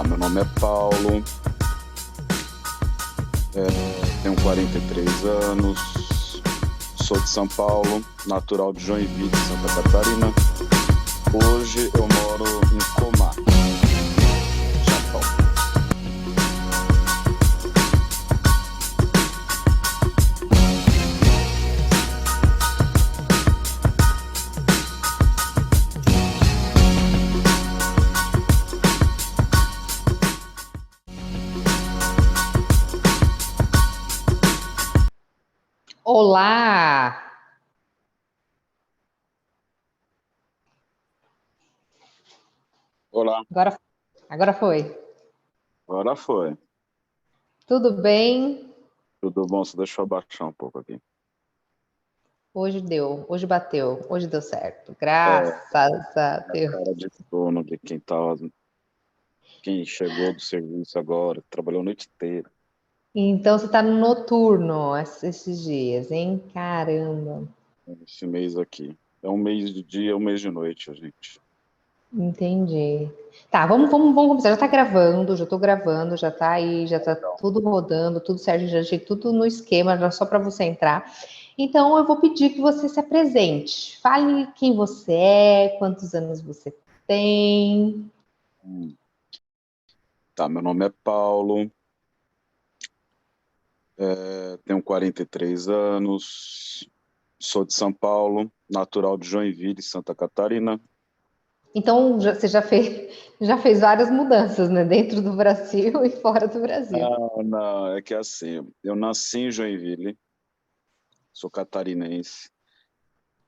Meu nome é Paulo, tenho 43 anos, sou de São Paulo, natural de Joinville, Santa Catarina. Hoje eu moro em Comá, Japão. Olá! Olá, Agora foi. agora foi. Tudo bem? Tudo bom? Só deixa eu abaixar um pouco aqui. Hoje deu, hoje bateu, hoje deu certo. É, Graças a a Deus. cara de sono de quem chegou do serviço agora, trabalhou a noite inteira. Então você tá no noturno esses dias, hein? Caramba. Esse mês aqui. É um mês de dia, um mês de noite, gente. Entendi. Tá, vamos começar. Já tá gravando, já tô gravando, já tá aí, já tá Então, tudo rodando, tudo certo, já achei tudo no esquema, já só para você entrar. Então eu vou pedir que você se apresente. Fale quem você é, quantos anos você tem. meu nome é Paulo, tenho 43 anos, sou de São Paulo, natural de Joinville, Santa Catarina. Então, você já fez várias mudanças, né? Dentro do Brasil e fora do Brasil. Não, não, é que assim, eu nasci em Joinville, sou catarinense.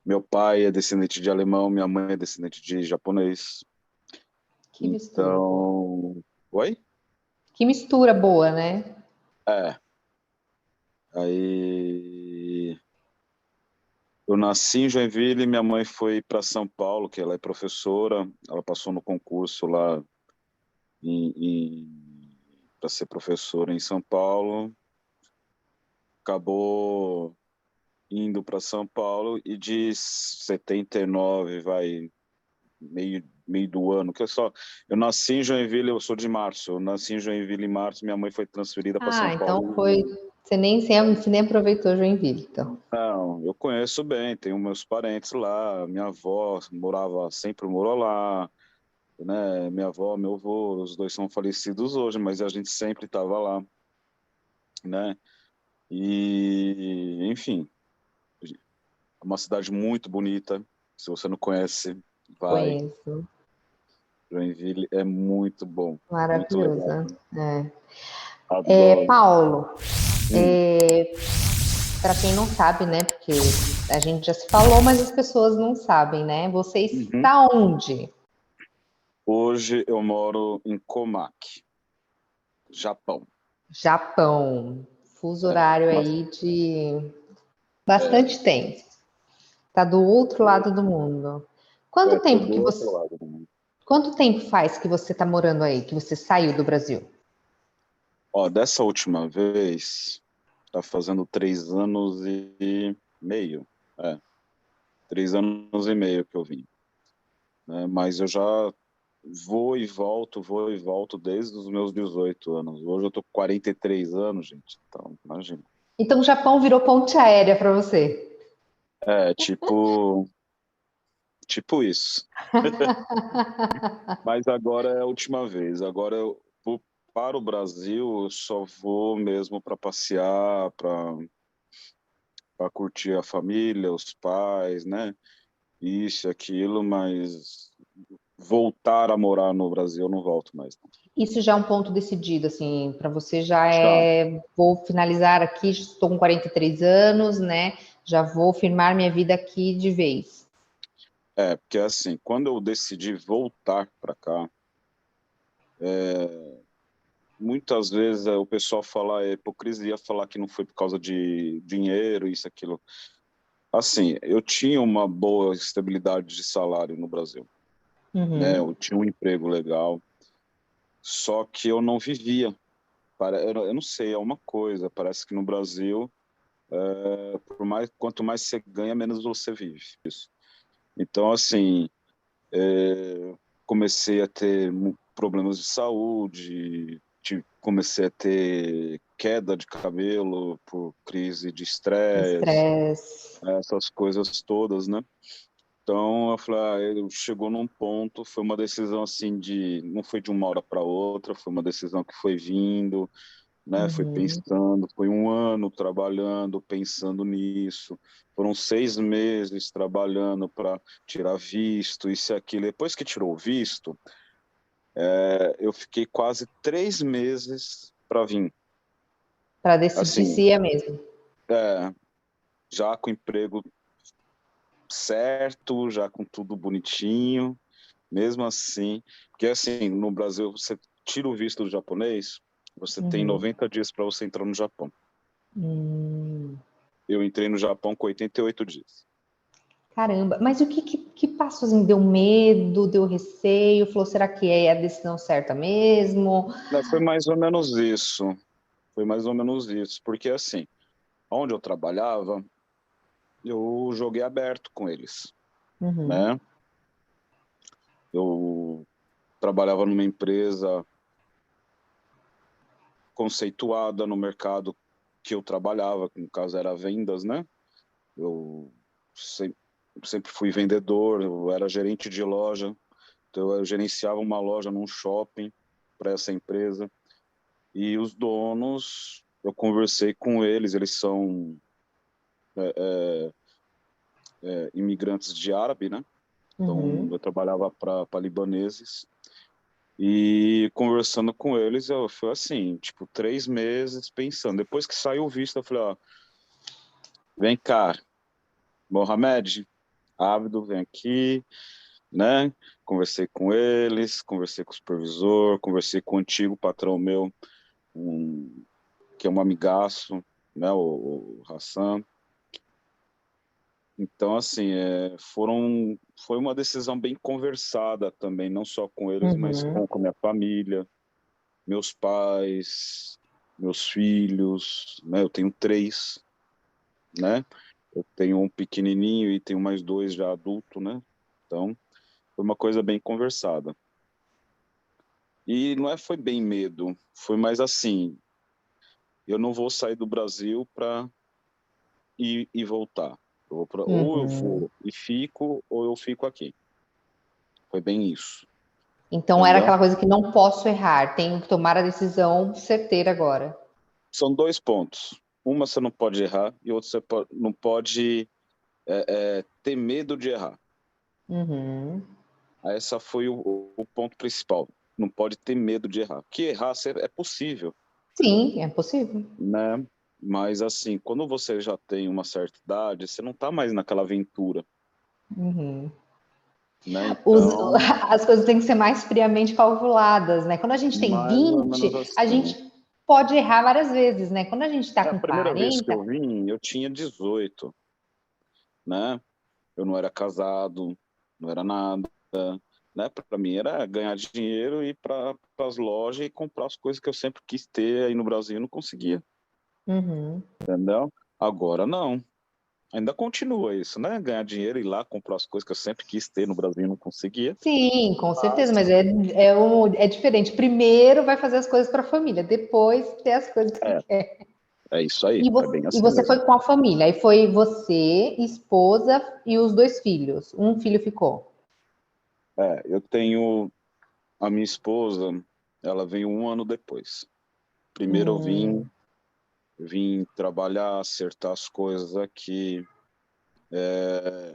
Meu pai é descendente de alemão, minha mãe é descendente de japonês. Que mistura boa. Então, oi? Que mistura boa, né? É, aí eu nasci em Joinville, minha mãe foi para São Paulo, que ela é professora, ela passou no concurso lá para ser professora em São Paulo, acabou indo para São Paulo e de 79, meio do ano, eu nasci em Joinville, eu sou de março, eu nasci em Joinville em março, minha mãe foi transferida para São Ah, Paulo então em foi. julho. Você nem aproveitou Joinville, então. Não, eu conheço bem, tenho meus parentes lá, minha avó sempre morou lá, né? Minha avó, meu avô, os dois são falecidos hoje, mas a gente sempre estava lá, né? E, enfim, é uma cidade muito bonita. Se você não conhece, vai. Conheço. Joinville é muito bom, muito legal. Maravilhosa. Adoro. Paulo, Hum, para quem não sabe, né? Porque a gente já se falou, mas as pessoas não sabem, né? Você uhum. está onde? Hoje eu moro em Komaki, Japão. Japão. Fuso É, horário mas aí de é, bastante tempo. Tá do outro lado do mundo. Quanto tô tempo do que outro você, lado do mundo. quanto tempo faz que você tá morando aí, que você saiu do Brasil? Ó, dessa última vez, tá fazendo 3 anos e meio. É, 3 anos e meio que eu vim, né? Mas eu já vou e volto desde os meus 18 anos. Hoje eu tô com 43 anos, gente. Então, imagina. Então o Japão virou ponte aérea para você. É, tipo isso. Mas agora é a última vez. Agora eu vou para o Brasil, eu só vou mesmo para passear, para curtir a família, os pais, né? Isso, aquilo, mas voltar a morar no Brasil eu não volto mais. Isso já é um ponto decidido, assim, para você já Já. é, vou finalizar aqui, estou com 43 anos, né? Já vou firmar minha vida aqui de vez. É, porque assim, quando eu decidi voltar para cá, muitas vezes o pessoal fala, é hipocrisia falar que não foi por causa de dinheiro, isso, aquilo. Assim, eu tinha uma boa estabilidade de salário no Brasil, né? Uhum. Eu tinha um emprego legal, só que eu não vivia. Eu não sei, é uma coisa. Parece que no Brasil, quanto mais você ganha, menos você vive. Isso. Então, assim, comecei a ter problemas de saúde, comecei a ter queda de cabelo por crise de estresse, Estresse. essas coisas todas, né? Então, eu falei, chegou num ponto, foi uma decisão assim não foi de uma hora para outra, foi uma decisão que foi vindo, né? Foi pensando, foi um ano trabalhando, pensando nisso, foram 6 meses trabalhando para tirar visto, isso e aquilo. Depois que tirou o visto, eu fiquei quase 3 meses para vir. Para decidir Assim, se ia mesmo. já com emprego certo, já com tudo bonitinho, mesmo assim, porque assim, no Brasil você tira o visto do japonês, você tem 90 dias para você entrar no Japão. Eu entrei no Japão com 88 dias. Caramba, mas o que passou assim? Deu medo, deu receio? Falou, será que é a decisão certa mesmo? Não, foi mais ou menos isso. Foi mais ou menos isso. Porque assim, onde eu trabalhava, eu joguei aberto com eles, né? Eu trabalhava numa empresa conceituada no mercado que eu trabalhava, que no caso era vendas, né? Eu sempre fui vendedor, eu era gerente de loja, então eu gerenciava uma loja num shopping para essa empresa. E os donos, eu conversei com eles, eles são imigrantes de árabe, né? Então eu trabalhava para libaneses. E conversando com eles, eu fui assim, tipo, 3 meses pensando. Depois que saiu o visto, eu falei, ó, vem cá, Mohamed, Ávido, vem aqui, né? Conversei com eles, conversei com o supervisor, conversei com o antigo patrão meu, que é um amigaço, né? O Hassan. Então, assim, foi uma decisão bem conversada também, não só com eles, mas com a minha família, meus pais, meus filhos, né? Eu tenho 3, né? Eu tenho um pequenininho e tenho mais 2 já adulto, né? Então, foi uma coisa bem conversada. E não foi bem medo, foi mais assim, eu não vou sair do Brasil para ir e voltar. Ou eu vou e fico, ou eu fico aqui. Foi bem isso. Então era Entendeu? aquela coisa que não posso errar, tenho que tomar a decisão certeira agora. São 2 pontos. Uma você não pode errar e outra você não pode ter medo de errar. Essa foi o ponto principal. Não pode ter medo de errar. Que errar é possível, Sim, é possível. né? Mas assim, quando você já tem uma certa idade, você não está mais naquela aventura, né? Então, As coisas têm que ser mais friamente calculadas, né? Quando a gente tem mais ou menos 20, a assim. gente pode errar várias vezes, né? Quando a gente está A com primeira vez que 40, eu vim, eu tinha 18, né? Eu não era casado, não era nada, né? Para mim era ganhar dinheiro, ir para as lojas e comprar as coisas que eu sempre quis ter aí no Brasil e não conseguia, entendeu? Agora não. Ainda continua isso, né? Ganhar dinheiro e ir lá comprar as coisas que eu sempre quis ter no Brasil e não conseguia. sim, com certeza, Mas mas é diferente. Primeiro vai fazer as coisas para a família, depois ter as coisas que é, quer. é isso aí, E é bem você, e assim você mesmo. foi com a família, aí foi você, esposa e os 2 filhos. Um filho ficou. Eu tenho a minha esposa, ela veio um ano depois. Primeiro eu vim trabalhar, acertar as coisas aqui,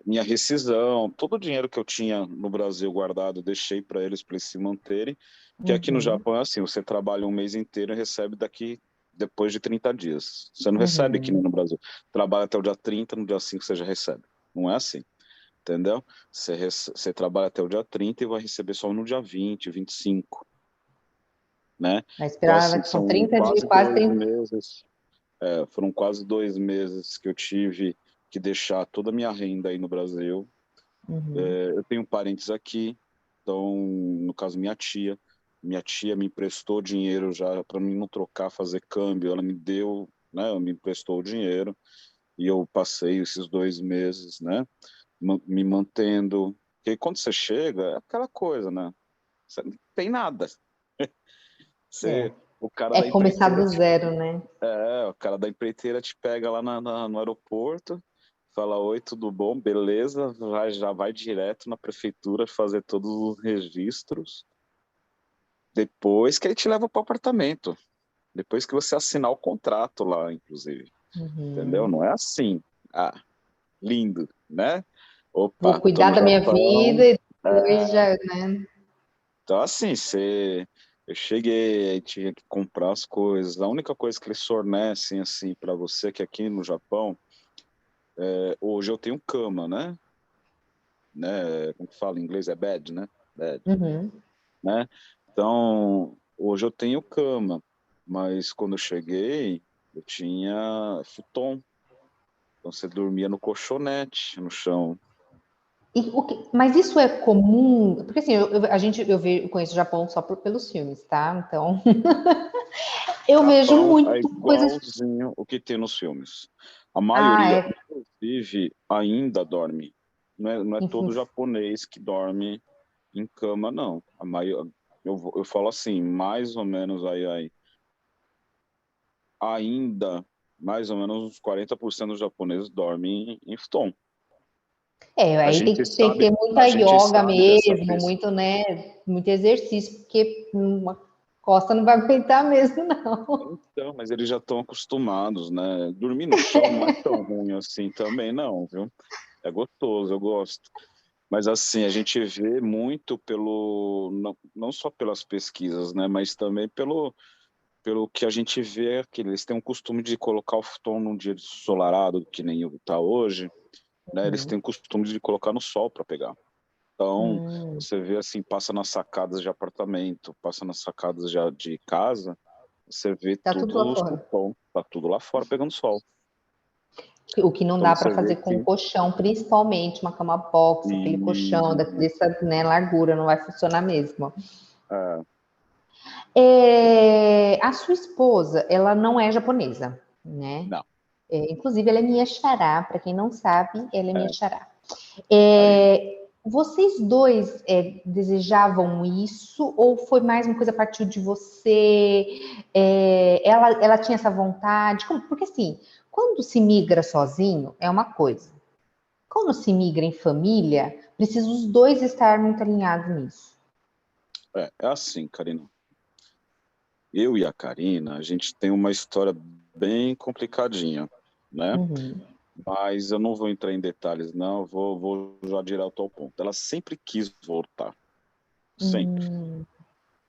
minha rescisão, todo o dinheiro que eu tinha no Brasil guardado, eu deixei para eles se manterem, que aqui no Japão é assim, você trabalha um mês inteiro e recebe depois de 30 dias. Você não recebe aqui no Brasil. Trabalha até o dia 30, no dia 5 você já recebe. Não é assim, entendeu? Você trabalha até o dia 30 e vai receber só no dia 20, 25, né? Vai Então, esperar, assim, são são 30 dias, quase quase 2 30. meses, foram quase 2 meses que eu tive que deixar toda a minha renda aí no Brasil. Eu tenho parentes aqui, então, no caso, minha tia me emprestou dinheiro já para mim não trocar, fazer câmbio, ela me deu, né, me emprestou o dinheiro e eu passei esses 2 meses, né, me mantendo. Porque quando você chega, é aquela coisa, né, Você não tem nada. É. O cara É da começar empreiteira do zero, né? o cara da empreiteira te pega lá no aeroporto, fala: oi, tudo bom? Beleza, já vai direto na prefeitura fazer todos os registros. Depois que ele te leva para o apartamento. Depois que você assinar o contrato lá, inclusive. Entendeu? Uhum. Não é assim. Ah, lindo, né? Vou Opa, tô cuidar no da minha Japão. vida e depois É, já, né? então, assim, eu cheguei, tinha que comprar as coisas. A única coisa que eles fornecem, assim, para você, que aqui no Japão, hoje eu tenho cama, né? Como que fala em inglês? É bed, né? Bed, Uhum. né? Então, hoje eu tenho cama, mas quando eu cheguei, eu tinha futon. Então, você dormia no colchonete, no chão. Mas isso é comum? Porque assim, eu conheço o Japão só pelos filmes, tá? Então, eu vejo Japão muito é coisas. igualzinho o que tem nos filmes. A Ah, maioria, é. inclusive, ainda dorme. Não é em fun- todo japonês que dorme em cama, não. Eu falo assim, mais ou menos ainda, mais ou menos uns 40% dos japoneses dormem em futon. A Aí tem gente que ter sabe, muita a gente yoga sabe dessa mesmo, pesquisa. muito, né? Muito exercício, porque uma costa não vai aguentar mesmo, não. Então, mas eles já estão acostumados, né? Dormir no chão não é tão ruim assim também, não, viu? É gostoso, eu gosto. Mas assim, a gente vê muito não só pelas pesquisas, né? Mas também pelo que a gente vê, que eles têm um costume de colocar o futon num dia ensolarado, que nem está hoje, né? Eles têm o costume de colocar no sol para pegar. Então, Hum, você vê assim, passa nas sacadas de apartamento, passa nas sacadas já de casa, você vê tá tudo lá tudo o fora. futon, tá tudo lá fora pegando sol. O que não Então dá para você vê fazer com que colchão, principalmente uma cama box, aquele colchão e, dessa, né, largura, não vai funcionar mesmo. é, A sua esposa, ela não é japonesa, né? não, Inclusive, ela é minha xará, para quem não sabe, ela é minha é, xará. Karina. Vocês dois desejavam isso ou foi mais uma coisa a partir de você? Ela tinha essa vontade? Porque assim, quando se migra sozinho é uma coisa. Quando se migra em família, precisa os dois estar muito alinhados nisso. É assim, Karina. Eu e a Karina, a gente tem uma história bem complicadinha, né? Uhum. Mas eu não vou entrar em detalhes, não. Vou já direto ao ponto. Ela sempre quis voltar, sempre. Hum,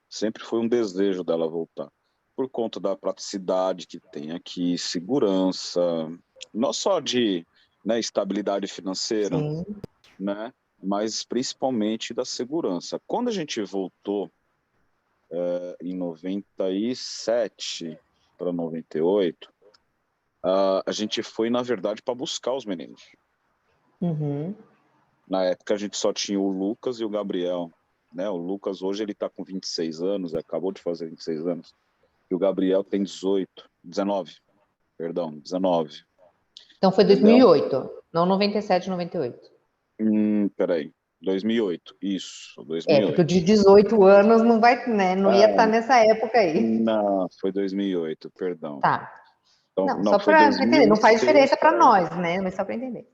Sempre foi um desejo dela voltar. Por conta da praticidade que tem aqui, segurança, não só de, né, estabilidade financeira, sim. né? Mas principalmente da segurança. Quando a gente voltou em 97 para 98, a gente foi, na verdade, para buscar os meninos. Uhum. Na época, a gente só tinha o Lucas e o Gabriel. Né? O Lucas, hoje, ele está com 26 anos, acabou de fazer 26 anos. E o Gabriel tem 18, 19, perdão, 19. Então foi Entendeu? 2008, não 97, 98. Peraí, 2008, isso, Porque o 2008. de 18 anos não vai, né? Não ia estar Ah, nessa época aí. não, foi 2008, perdão. Tá. Então, Não, não, só foi para entender. Não faz 2006, diferença para nós, né? Mas só para entender.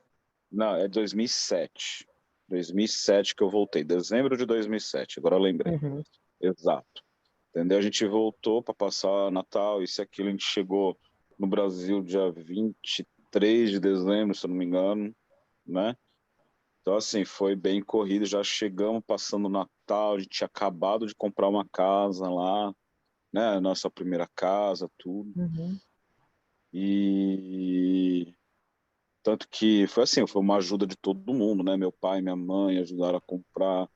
não, é 2007. 2007 que eu voltei, dezembro de 2007, agora eu lembrei. Uhum. Exato. Entendeu? A gente voltou para passar Natal, isso e aquilo, a gente chegou no Brasil dia 23 de dezembro, se eu não me engano, né? Então, assim, foi bem corrido, já chegamos passando o Natal, a gente tinha acabado de comprar uma casa lá, né? Nossa primeira casa, tudo. Uhum. E tanto que foi assim, foi uma ajuda de todo mundo, né? Meu pai e minha mãe ajudaram a comprar.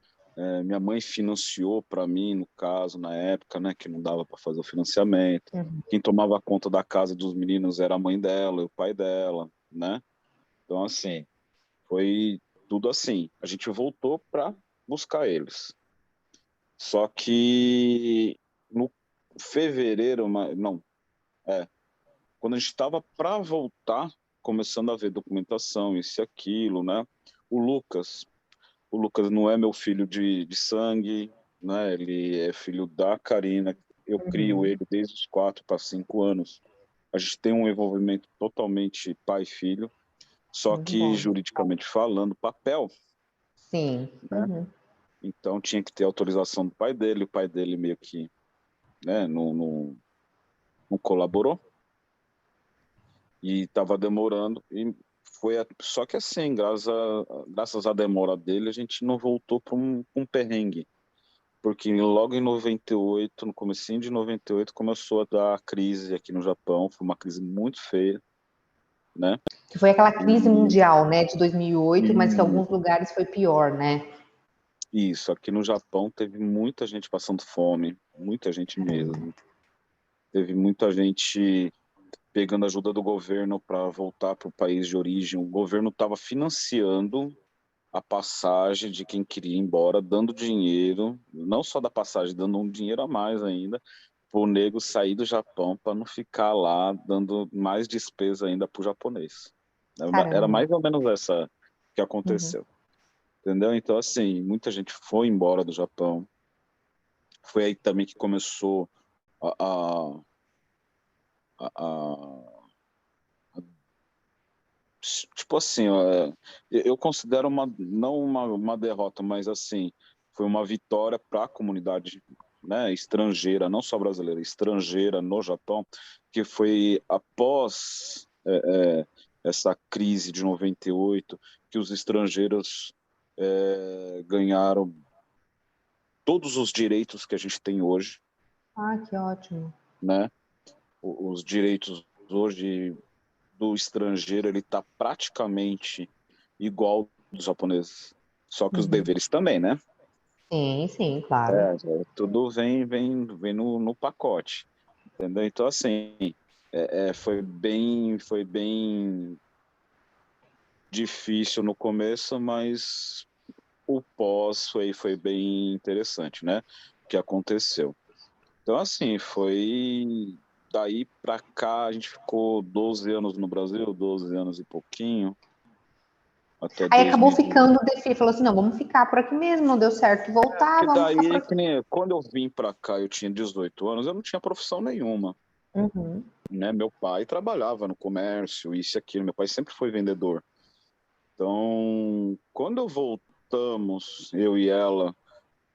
Minha mãe financiou para mim, no caso, na época, né? Que não dava para fazer o financiamento. Uhum. Quem tomava conta da casa dos meninos era a mãe dela e o pai dela, né? Então, assim, foi tudo assim. A gente voltou para buscar eles. Só que no fevereiro, não, quando a gente estava para voltar, começando a ver documentação, isso e aquilo, né? O Lucas, o Lucas não é meu filho de sangue, né? Ele é filho da Karina. Eu crio ele desde os 4 para 5 anos. A gente tem um envolvimento totalmente pai e filho, só Muito que bom. juridicamente falando, papel, Sim. né? Então tinha que ter autorização do pai dele. O pai dele meio que, né, não colaborou e estava demorando. E só que assim, graças à demora dele, a gente não voltou para um perrengue. Porque logo em 98, no comecinho de 98, começou a dar crise aqui no Japão. Foi uma crise muito feia, né? Que foi aquela crise E, mundial, né, de 2008, mas que em e alguns lugares foi pior, né? isso, aqui no Japão teve muita gente passando fome, muita gente Caramba. mesmo. Teve muita gente pegando ajuda do governo para voltar para o país de origem. O governo estava financiando a passagem de quem queria ir embora, dando dinheiro, não só da passagem, dando um dinheiro a mais ainda, para o nego sair do Japão para não ficar lá dando mais despesa ainda para o japonês. Era Caramba. mais ou menos essa que aconteceu, entendeu? Então, assim, muita gente foi embora do Japão. Foi aí também que começou a, a, a tipo assim, ó, eu considero não uma derrota, mas assim, foi uma vitória para a comunidade, né, estrangeira, não só brasileira, estrangeira no Japão, que foi após essa crise de 98 que os estrangeiros ganharam todos os direitos que a gente tem hoje, Ah, que ótimo. né? Os direitos hoje do estrangeiro ele está praticamente igual dos japoneses, só que os deveres também, né? Sim, sim, claro. Tudo vem no pacote, entendeu? Então assim, foi bem difícil no começo, mas o pós foi bem interessante, né? O que aconteceu. Então assim, foi daí para cá a gente ficou 12 anos no Brasil, 12 anos e pouquinho, até Aí acabou 2000. ficando, o Defi falou assim, não, vamos ficar por aqui mesmo, não deu certo voltar, Que vamos ficar por daí, aqui. que nem, quando eu vim para cá, eu tinha 18 anos, eu não tinha profissão nenhuma, Uhum. né? Meu pai trabalhava no comércio, isso e aquilo, meu pai sempre foi vendedor. Então, quando voltamos, eu e ela,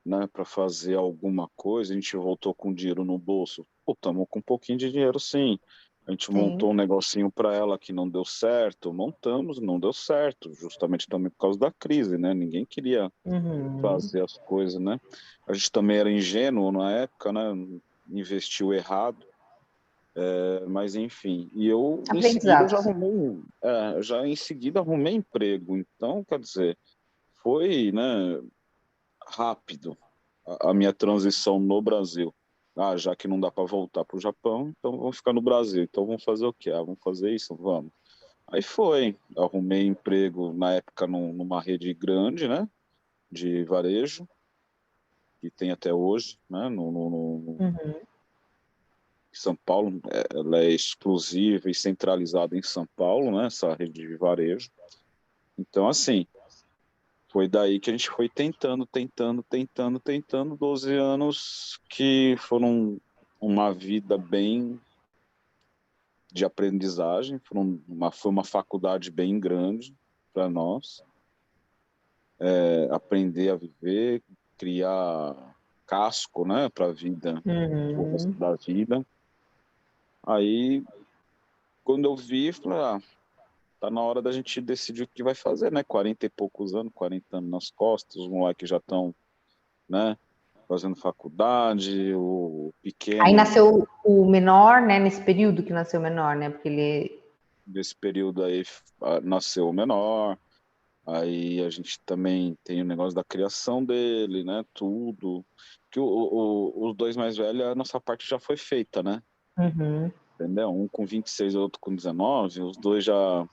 né, para fazer alguma coisa, a gente voltou com dinheiro no bolso. Voltamos com um pouquinho de dinheiro, sim. A gente montou Sim. um negocinho para ela que não deu certo, montamos, não deu certo, justamente também por causa da crise, né? Ninguém queria Uhum. fazer as coisas, né? A gente também era ingênuo na época, né? Investiu errado, mas enfim. E eu, em seguida, Aprendizados. já em seguida arrumei emprego. Então, quer dizer, foi, né, rápido a minha transição no Brasil. Ah, já que não dá para voltar para o Japão, então vamos ficar no Brasil. Então vamos fazer o quê? Ah, vamos fazer isso? Vamos. Aí foi. Arrumei emprego na época numa rede grande, né? De varejo que tem até hoje, né, Uhum. em São Paulo. Ela é exclusiva e centralizada em São Paulo, né, essa rede de varejo. Então, assim, foi daí que a gente foi tentando, 12 anos que foram uma vida bem de aprendizagem, foi uma faculdade bem grande para nós, aprender a viver, criar casco, né, para a vida, o resto Uhum. da vida. Aí, quando eu vi, falei, tá na hora da gente decidir o que vai fazer, né? 40 e poucos anos, 40 anos nas costas, os moleques já estão, né, fazendo faculdade, o Aí pequeno, nasceu o menor, né? Nesse período que nasceu o menor, né? Porque ele. desse período aí, nasceu o menor, aí a gente também tem o negócio da criação dele, né, tudo. Que os dois mais velhos, a nossa parte já foi feita, né? Uhum. Entendeu? Um com 26 e o outro com 19, os dois já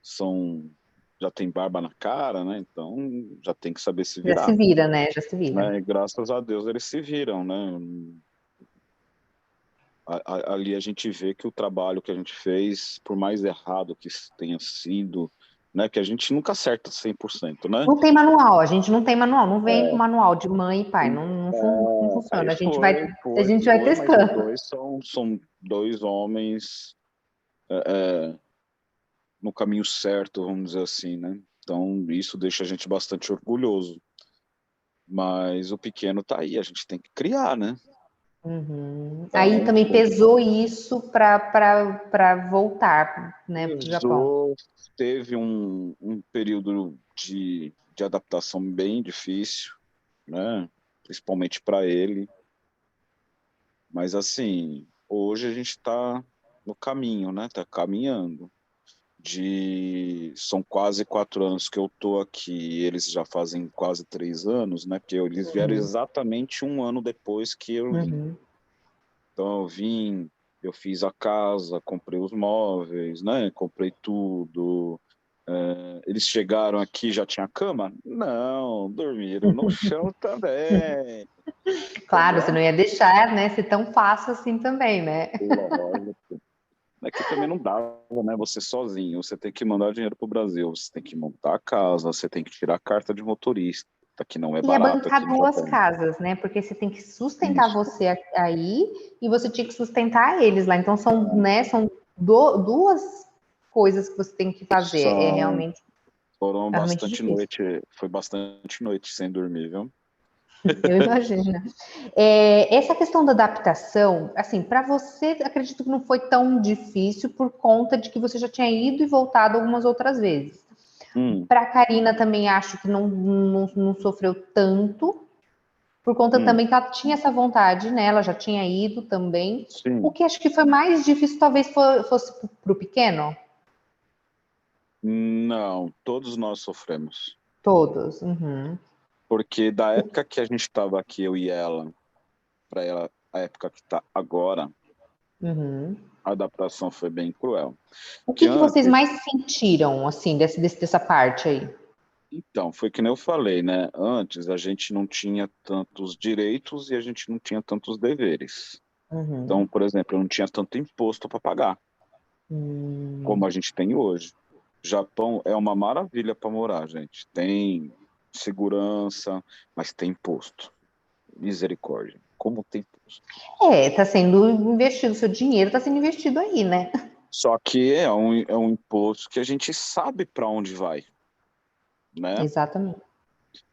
são já tem barba na cara, né? Então já tem que saber se Já se virar, vira, né? Já se vira. né? E graças a Deus eles se viram, né? Ali a gente vê que o trabalho que a gente fez, por mais errado que tenha sido, né? Que a gente nunca acerta 100%, né? Não tem manual, a gente não tem manual, não vem com manual de mãe e pai, não Aí funciona. foi, A foi, gente vai foi, mas os testando. dois são dois homens no caminho certo, vamos dizer assim, né? Então, isso deixa a gente bastante orgulhoso. Mas o pequeno tá aí, a gente tem que criar, né? Uhum. Aí Então, também pesou isso para voltar, né, para o Japão. pesou, teve um período de adaptação bem difícil, né? Principalmente para ele. Mas, assim, hoje a gente está no caminho, né? Tá caminhando. São quase 4 anos que eu tô aqui, eles já fazem quase 3 anos, né? Porque eles vieram Uhum, exatamente um ano depois que eu vim. uhum. Então eu vim, eu fiz a casa, comprei os móveis, né? Comprei tudo. Eles chegaram aqui, já tinha cama? Não, dormiram no chão também, Claro, você entendeu? não ia deixar, né, ser tão fácil assim também, né? Lógico. Aqui também não dá, né? Você sozinho, você tem que mandar dinheiro para o Brasil, você tem que montar a casa, você tem que tirar a carta de motorista, que não é E é barato aqui bancar no duas Japão. casas, né? Porque você tem que sustentar Isso. você aí e você tinha que sustentar eles lá. Então são, né, duas coisas que você tem que fazer. São, foram É realmente bastante difícil. noite, foi bastante noite sem dormir, viu? Eu imagino. Essa questão da adaptação, assim, para você, acredito que não foi tão difícil por conta de que você já tinha ido e voltado algumas outras vezes. Hum, Para a Karina também acho que não sofreu tanto, por conta hum, também que ela tinha essa vontade, né? Ela já tinha ido também. O sim. que acho que foi mais difícil talvez fosse para o pequeno. Não, todos nós sofremos. Todos. Uhum. Porque da época que a gente estava aqui, eu e ela, para ela, a época que está agora, Uhum. a adaptação foi bem cruel. O Que que vocês antes, mais sentiram, assim, dessa parte aí? então, foi que nem eu falei, né? Antes a gente não tinha tantos direitos e a gente não tinha tantos deveres. Uhum. Então, por exemplo, eu não tinha tanto imposto para pagar como a gente tem hoje. Japão é uma maravilha para morar, gente. Tem segurança, mas tem imposto. Misericórdia. Como tem imposto? Tá sendo investido, seu dinheiro tá sendo investido aí, né? Só que é um imposto que a gente sabe para onde vai, né? Exatamente.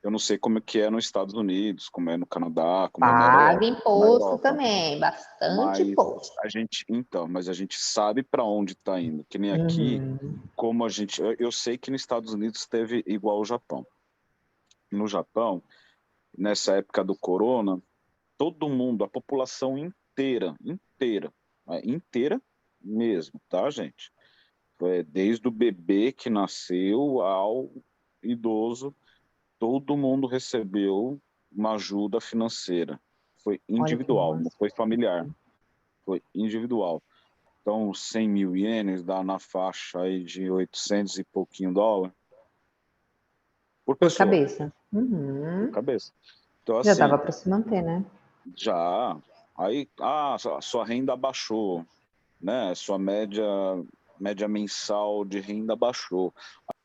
Eu não sei como é que é nos Estados Unidos, como é no Canadá, como é Paga Na imposto Europa. também, bastante Mas imposto. mas a gente sabe para onde está indo. Que nem aqui, Uhum. como a gente, eu sei que nos Estados Unidos teve igual ao Japão. No Japão, nessa época do corona, todo mundo, a população inteira mesmo, tá, gente? Desde o bebê que nasceu ao idoso, todo mundo recebeu uma ajuda financeira. Foi Olha que individual, não massa. foi familiar, foi individual. Então, 100 mil ienes dá na faixa aí de 800 e pouquinho dólar por Por pessoa, cabeça. por Uhum. cabeça. Então, Já dava assim, para se manter, né? já. Aí, sua renda baixou, né? Sua média mensal de renda baixou.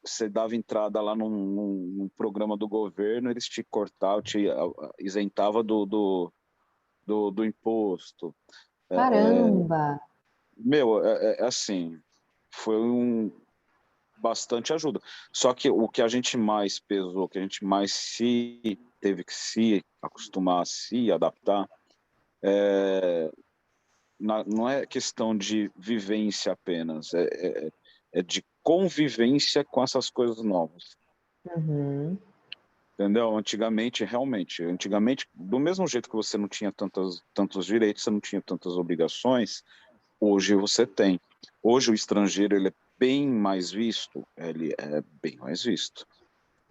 Você dava entrada lá num programa do governo, eles te cortavam, te isentava do imposto. Caramba! Meu, é assim, foi bastante ajuda. Só que o que a gente mais pesou, o que a gente mais teve que se acostumar, se adaptar, não é questão de vivência apenas, é de convivência com essas coisas novas. Uhum. Entendeu? Antigamente, do mesmo jeito que você não tinha tantos direitos, você não tinha tantas obrigações, hoje você tem. Hoje o estrangeiro ele é bem mais visto, ele é bem mais visto,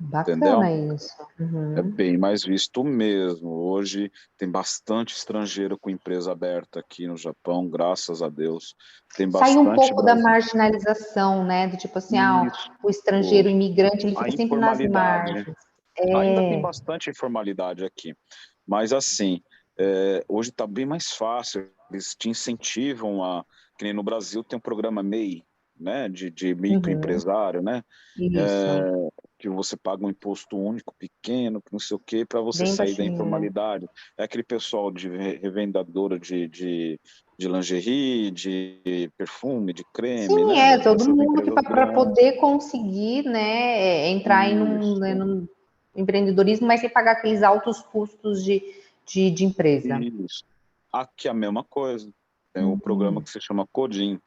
entendeu? Bacana isso. É Uhum. bem mais visto mesmo. Hoje tem bastante estrangeiro com empresa aberta aqui no Japão, graças a Deus. Tem Sai um bastante pouco da brasileiro. marginalização, né? Do tipo assim, Isso, o estrangeiro, o imigrante, ele a fica sempre nas informalidade. margens. Ainda tem É, bastante informalidade aqui, mas assim, hoje está bem mais fácil. Eles te incentivam que nem no Brasil tem um programa MEI. né, de Uhum. microempresário, né, Isso. é, que você paga um imposto único pequeno, que não sei o quê, para você Bem sair da baixinho. informalidade. É aquele pessoal de revendedora de lingerie, de perfume, de creme, Sim, né, todo dessas mundo que empresas para grandes. poder conseguir, né, entrar aí né, Isso, num empreendedorismo, mas sem pagar aqueles altos custos de empresa. isso. Aqui é a mesma coisa. Tem o programa Uhum. que se chama Codim.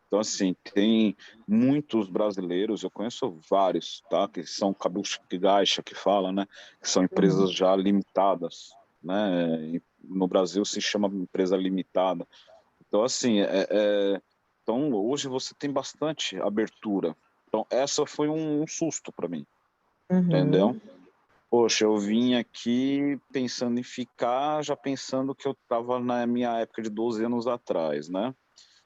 Então, assim, tem muitos brasileiros, eu conheço vários, tá? Que são cabucha que gaixa, que fala, né? Que são Uhum. empresas já limitadas, né? No Brasil se chama empresa limitada. Então, assim, então hoje você tem bastante abertura. Então, essa foi um susto para mim, entendeu? Uhum. Poxa, eu vim aqui pensando em ficar, já pensando que eu estava na minha época de 12 anos atrás, né?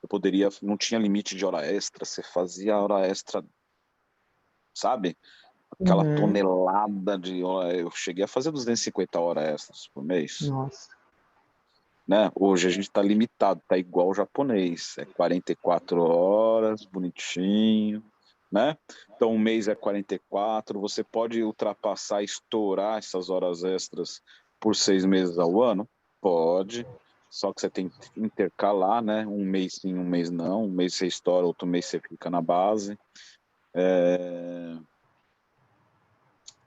Eu poderia, não tinha limite de hora extra, você fazia hora extra, sabe? Aquela Uhum. tonelada de hora, eu cheguei a fazer 250 horas extras por mês, Nossa. né? Hoje a gente está limitado, tá igual o japonês, é 44 horas, bonitinho, né? Então um mês é 44, você pode ultrapassar, estourar essas horas extras por 6 meses ao ano? Pode, só que você tem que intercalar, né? Um mês sim, um mês não, um mês você estoura, outro mês você fica na base.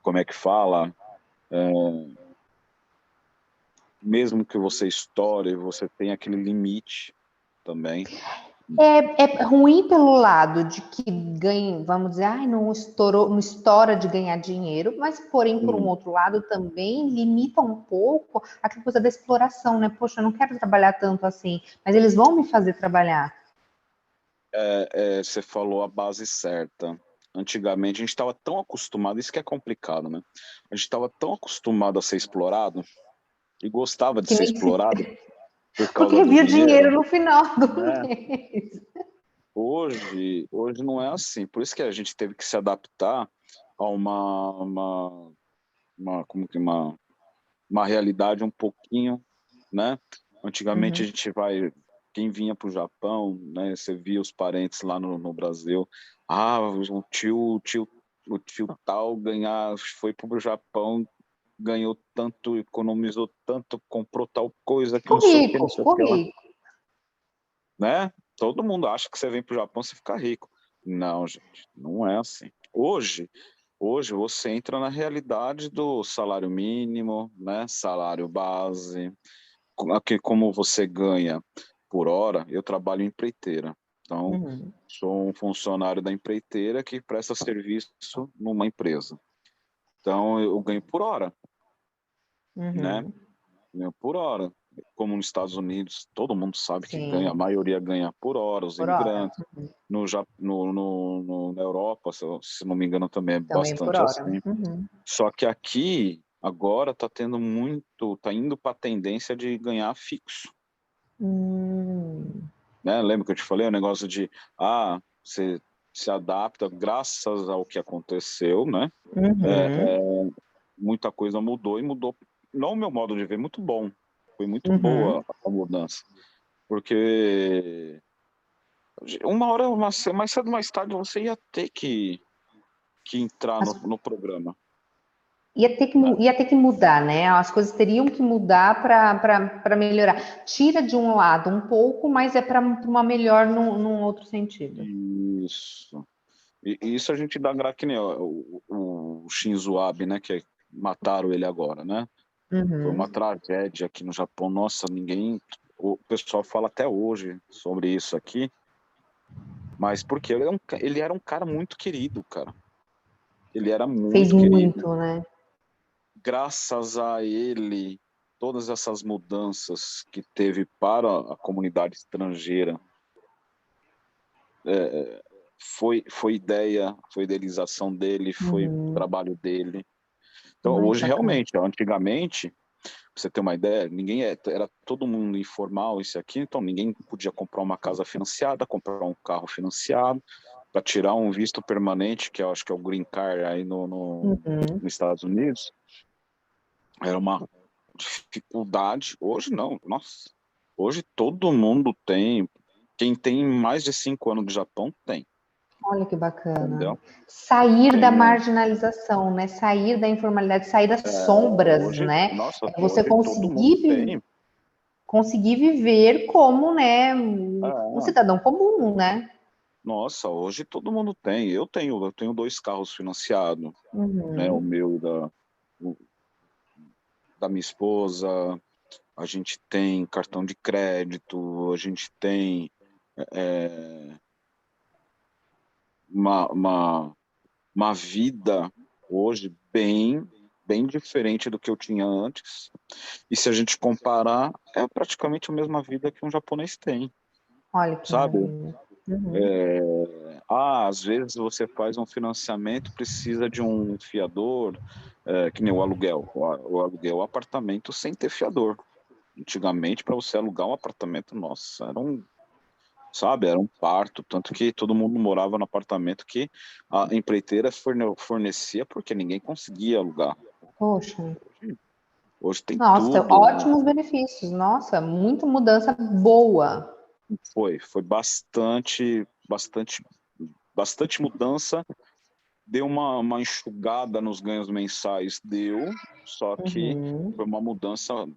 Como é que fala? Mesmo que você estoure, você tem aquele limite também. É ruim pelo lado de que ganha, vamos dizer, ai, não estourou, não estoura de ganhar dinheiro, mas porém, por um Hum. outro lado, também limita um pouco aquela coisa da exploração, né? Poxa, eu não quero trabalhar tanto assim, mas eles vão me fazer trabalhar. Você falou a base certa. Antigamente a gente estava tão acostumado, isso que é complicado, né? A gente estava tão acostumado a ser explorado e gostava de Que ser nem se... explorado por Porque causa do viu dinheiro dinheiro, no final do né? mês. Hoje não é assim. Por isso que a gente teve que se adaptar a como que uma realidade um pouquinho, né? Antigamente a Uhum. gente vai, quem vinha para o Japão, né? Você via os parentes lá no Brasil, o tio tal ganhar, foi para o Japão, ganhou tanto, economizou tanto, comprou tal coisa que Ficou não sei o que, não rico, sei o ficou que lá, rico. né? Todo mundo acha que você vem para o Japão, você fica rico. Não, gente, não é assim. Hoje você entra na realidade do salário mínimo, né? Salário base, aqui como você ganha por hora, eu trabalho em empreiteira. Então, Uhum. sou um funcionário da empreiteira que presta serviço numa empresa. Então, eu ganho por hora, né? Uhum. Ganho por hora. Como nos Estados Unidos, todo mundo sabe que ganha, a Sim, maioria ganha por hora, os por hora. imigrantes. Na Europa, se não me engano, também é Também por bastante hora. assim. Uhum. Só que aqui, agora, tá indo para a tendência de ganhar fixo. Hum. Né? Lembra que eu te falei o negócio de você se adapta graças ao que aconteceu, né? Uhum. Muita coisa mudou e mudou, não o meu modo de ver, muito bom. Foi muito Uhum. boa a mudança, porque uma hora, mais cedo ou mais tarde, você ia ter que entrar no, As no programa, né? ia ter que mudar, né? As coisas teriam que mudar para melhorar. Tira de um lado um pouco, mas é para uma melhor num outro sentido. Isso. E isso a gente dá graça que nem o Shinzo Abe, né? Que mataram ele agora, né? Foi Uhum. uma tragédia aqui no Japão. Nossa, o pessoal fala até hoje sobre isso aqui, mas porque ele era um cara muito querido, cara. Ele era Fez muito querido. muito, né? Graças a ele, todas essas mudanças que teve para a comunidade estrangeira, foi idealização dele, foi Uhum. trabalho dele. Então, Ai, que hoje, bacana. realmente, antigamente, pra você ter uma ideia, era todo mundo informal, isso aqui, então ninguém podia comprar uma casa financiada, comprar um carro financiado, para tirar um visto permanente, que eu acho que é o Green Card aí Uhum. nos Estados Unidos, era uma dificuldade. Hoje não, nossa. Hoje todo mundo tem. Quem tem mais de 5 anos de Japão tem. Olha que bacana. entendeu? Sair da Tenho, marginalização, né? Sair da informalidade, sair das sombras, hoje, né? nossa, É você hoje todo mundo tem. conseguir viver como, né, um É, cidadão comum, né? nossa, hoje todo mundo tem. Eu tenho 2 carros financiados, né? O Uhum. meu e o- da minha esposa. A gente tem cartão de crédito, a gente tem é, uma, uma, uma vida hoje bem diferente do que eu tinha antes. E se a gente comparar, é praticamente a mesma vida que um japonês tem, Olha que sabe? maravilha. Uhum. Às vezes você faz um financiamento, precisa de um fiador, que nem o aluguel. O aluguel é um apartamento sem ter fiador. Antigamente, para você alugar um apartamento, nossa, era um parto, tanto que todo mundo morava no apartamento que a empreiteira fornecia porque ninguém conseguia alugar. Poxa, Hoje tem nossa, tudo, ótimos benefícios. Nossa, muita mudança boa. foi bastante mudança, deu uma enxugada nos ganhos mensais, só que Uhum. foi uma mudança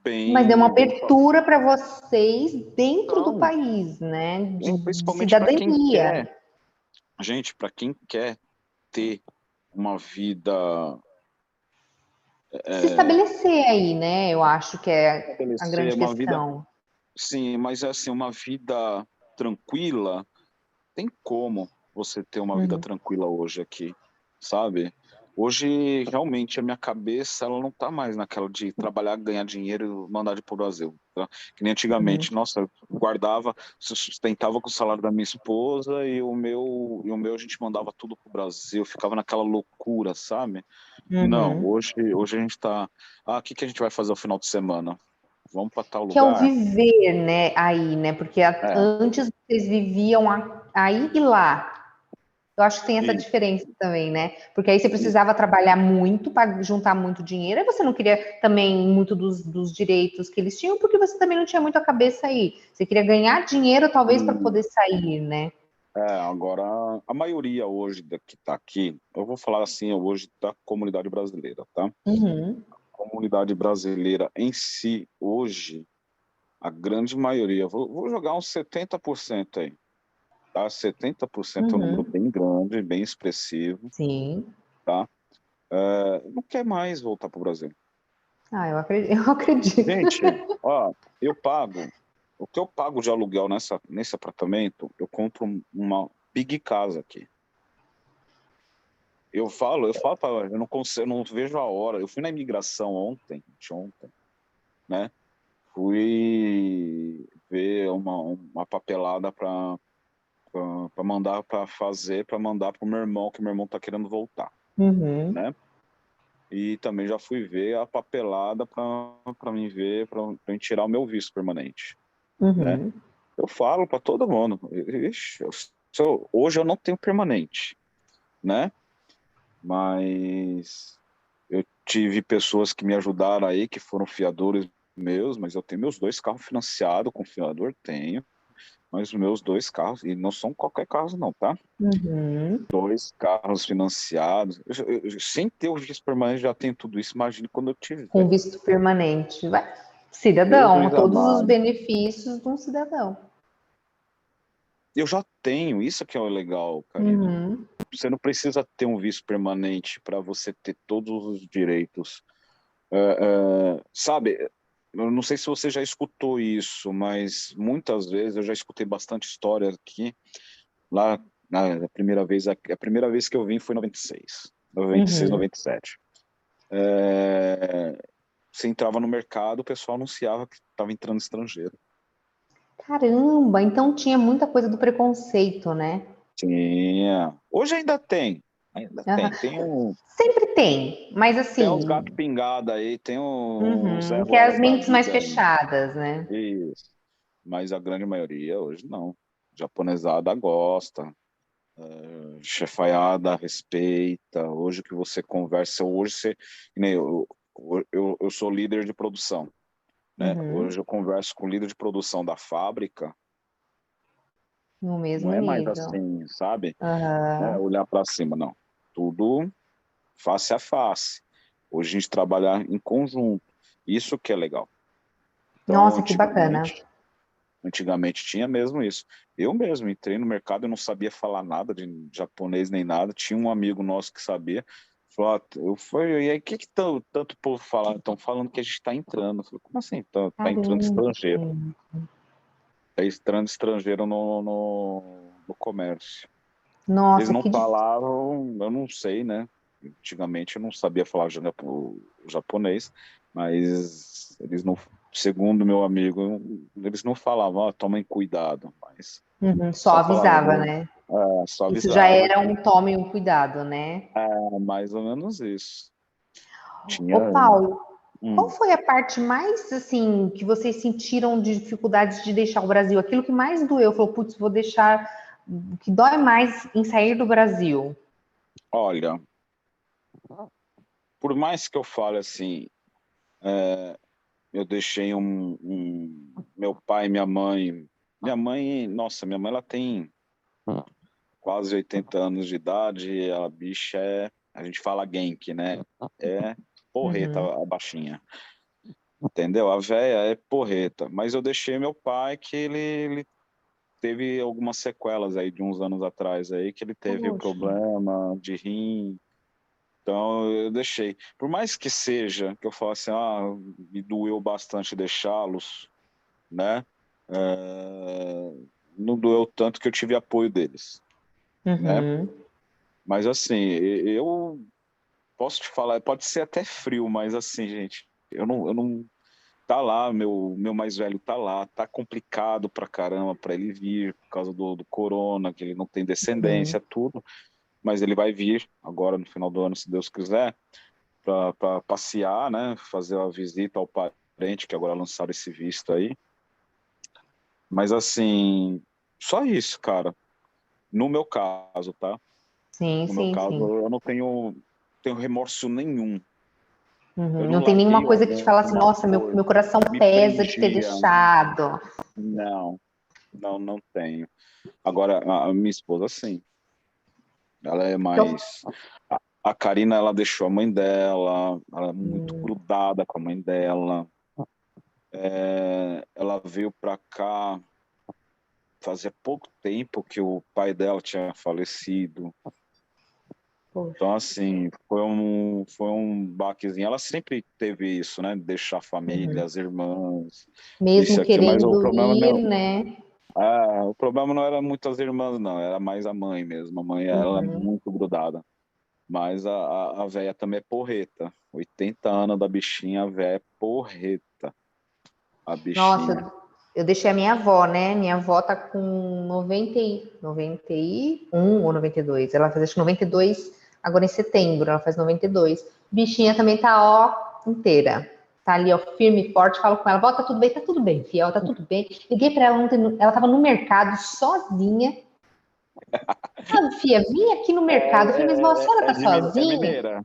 Mas deu uma bem abertura para vocês dentro do não, país, né? De principalmente para quem cidadania. quer, gente, para quem quer ter uma vida Se é, estabelecer aí, né? Eu acho que é a estabelecer grande uma vida, questão. sim, mas assim, uma vida tranquila, tem como você ter uma vida Uhum. tranquila hoje aqui, sabe? Hoje, realmente, a minha cabeça, ela não tá mais naquela de trabalhar, ganhar dinheiro e mandar de pro Brasil, tá? Que nem Uhum. antigamente, nossa, eu guardava, sustentava com o salário da minha esposa e o meu a gente mandava tudo pro Brasil, ficava naquela loucura, sabe? Não, Uhum. hoje a gente tá, o que que a gente vai fazer no final de semana? Vamos para tal Que é o lugar? viver, né, aí, né? Porque É, antes vocês viviam aí e lá. Eu acho que tem essa e, diferença também, né? Porque aí você e, precisava trabalhar muito para juntar muito dinheiro, e você não queria também muito dos direitos que eles tinham, porque você também não tinha muito a cabeça aí. Você queria ganhar dinheiro, talvez, para e poder sair, né? agora a maioria hoje que está aqui, eu vou falar assim, hoje da comunidade brasileira, tá? Uhum, A comunidade brasileira em si, hoje, a grande maioria, vou jogar uns 70% aí, tá? 70% é um número uhum, bem grande, bem expressivo, sim. tá? Não quer mais voltar para o Brasil. Ah, eu acredito. Eu acredito. Gente, ó, o que eu pago de aluguel nesse apartamento, eu compro uma big casa aqui. Eu falo, eu não consigo, eu não vejo a hora. Eu fui na imigração ontem, né? Fui ver uma papelada para mandar para fazer, para mandar para o meu irmão, que meu irmão tá querendo voltar, Uhum, né? E também já fui ver a papelada para mim ver, para mim tirar o meu visto permanente, né? uhum. Eu falo para todo mundo, ixi, hoje eu não tenho permanente, né? Mas eu tive pessoas que me ajudaram aí, que foram fiadores meus, mas eu tenho meus 2 carros financiados com fiador, tenho, mas os meus 2 carros, e não são qualquer carro não, tá? Uhum. 2 carros financiados, sem ter o visto permanente já tenho tudo isso, imagine quando eu Com tiver. visto permanente. Vai. Jesus Cidadão, todos os amado. benefícios de um cidadão. Eu já tenho, isso que é o legal, Karina. Uhum. Você não precisa ter um visto permanente para você ter todos os direitos. Sabe, eu não sei se você já escutou isso, mas muitas vezes eu já escutei bastante história aqui. Lá, a primeira vez que eu vim foi em 96, 96, Uhum. 97. Você entrava no mercado, o pessoal anunciava que estava entrando estrangeiro. Caramba, então tinha muita coisa do preconceito, né? Tinha. Hoje ainda tem. Ainda Aham. tem. Sempre tem, mas Tem uns gatos assim, pingados aí, tem o Zé que é Ruela as da mentes mais vida aí. fechadas, né? Isso. Mas a grande maioria hoje não. Japonesada gosta, chefaiada respeita. Hoje que você conversa, hoje você. Que nem eu sou líder de produção, né? Uhum. Hoje eu converso com o líder de produção da fábrica. No Não mesmo é mais nível. assim, sabe? Né? Aham. Olhar para cima, não. Tudo face a face. Hoje a gente trabalha em conjunto. Isso que é legal. Então, Nossa, que bacana. antigamente tinha mesmo isso. Eu mesmo entrei no mercado, eu não sabia falar nada de japonês nem nada. Tinha um amigo nosso que sabia. Falou, eu fui, e aí, o que tanto povo fala? Estão falando que a gente está entrando. Eu falei, como assim? Tá entrando Caramba. estrangeiro. Está entrando estrangeiro no comércio. Eles Nossa, não que difícil. falavam, eu não sei, né? Antigamente eu não sabia falar o japonês, mas eles não, segundo meu amigo, eles não falavam, tomem cuidado, mas Uhum, só só avisava, falavam, né? só Isso já avisava era que um tome um cuidado, né? mais ou menos isso. Tinha, Ô, Paulo, qual hum, foi a parte mais, assim, que vocês sentiram de dificuldades de deixar o Brasil? Aquilo que mais doeu? Falou, putz, vou deixar. O que dói mais em sair do Brasil? olha, por mais que eu fale assim, eu deixei meu pai e minha mãe, nossa, minha mãe ela tem quase 80 anos de idade, a bicha a gente fala Genki, né? É porreta Uhum. a baixinha, entendeu? A véia é porreta, mas eu deixei meu pai que ele teve algumas sequelas aí de uns anos atrás aí, que ele teve o Poxa. problema de rim, então eu deixei. Por mais que seja, que eu falo assim, me doeu bastante deixá-los, né? É, não doeu tanto que eu tive apoio deles, né? Uhum. Mas assim, eu posso te falar, pode ser até frio, mas assim, gente, eu não, tá lá, meu mais velho tá lá, tá complicado pra caramba pra ele vir por causa do corona, que ele não tem Uhum. descendência, tudo, mas ele vai vir agora no final do ano, se Deus quiser, pra passear, né, fazer a visita ao parente, que agora lançaram esse visto aí, mas assim, só isso, cara, no meu caso, tá? Sim, No meu sim, caso, sim. eu não tenho remorso nenhum. Eu Uhum. não Não tem larguei nenhuma coisa que te fala assim, uma nossa, coisa meu coração que me pesa de ter prendia. deixado. Não, não tenho. Agora, a minha esposa, sim. Ela é Que eu... mais. A Karina, ela deixou a mãe dela, ela é muito Hum, grudada com a mãe dela. Ela veio pra cá fazia pouco tempo que o pai dela tinha falecido. Então, poxa. assim, foi um baquezinho. Ela sempre teve isso, né? Deixar a família, Uhum. as irmãs, isso Mesmo e aquilo. Mas querendo ir, né? o problema não era muito as irmãs, não. Era mais a mãe mesmo. A mãe, ela é Uhum. muito grudada. Mas a véia também é porreta. 80 anos da bichinha, a véia é porreta. A bichinha. Nossa, eu deixei a minha avó, né? Minha avó tá com 91 ou 92. Ela faz acho que 92 agora em setembro, ela faz 92. Bichinha também tá, ó, inteira. Tá ali, ó, firme e forte. Falo com ela, vó, tá tudo bem, fiel, tá tudo bem. Liguei pra ela ontem, ela tava no mercado sozinha. Ah, Fia, vim aqui no mercado. Eu falei, mas vó, a senhora tá É sozinha? mineira,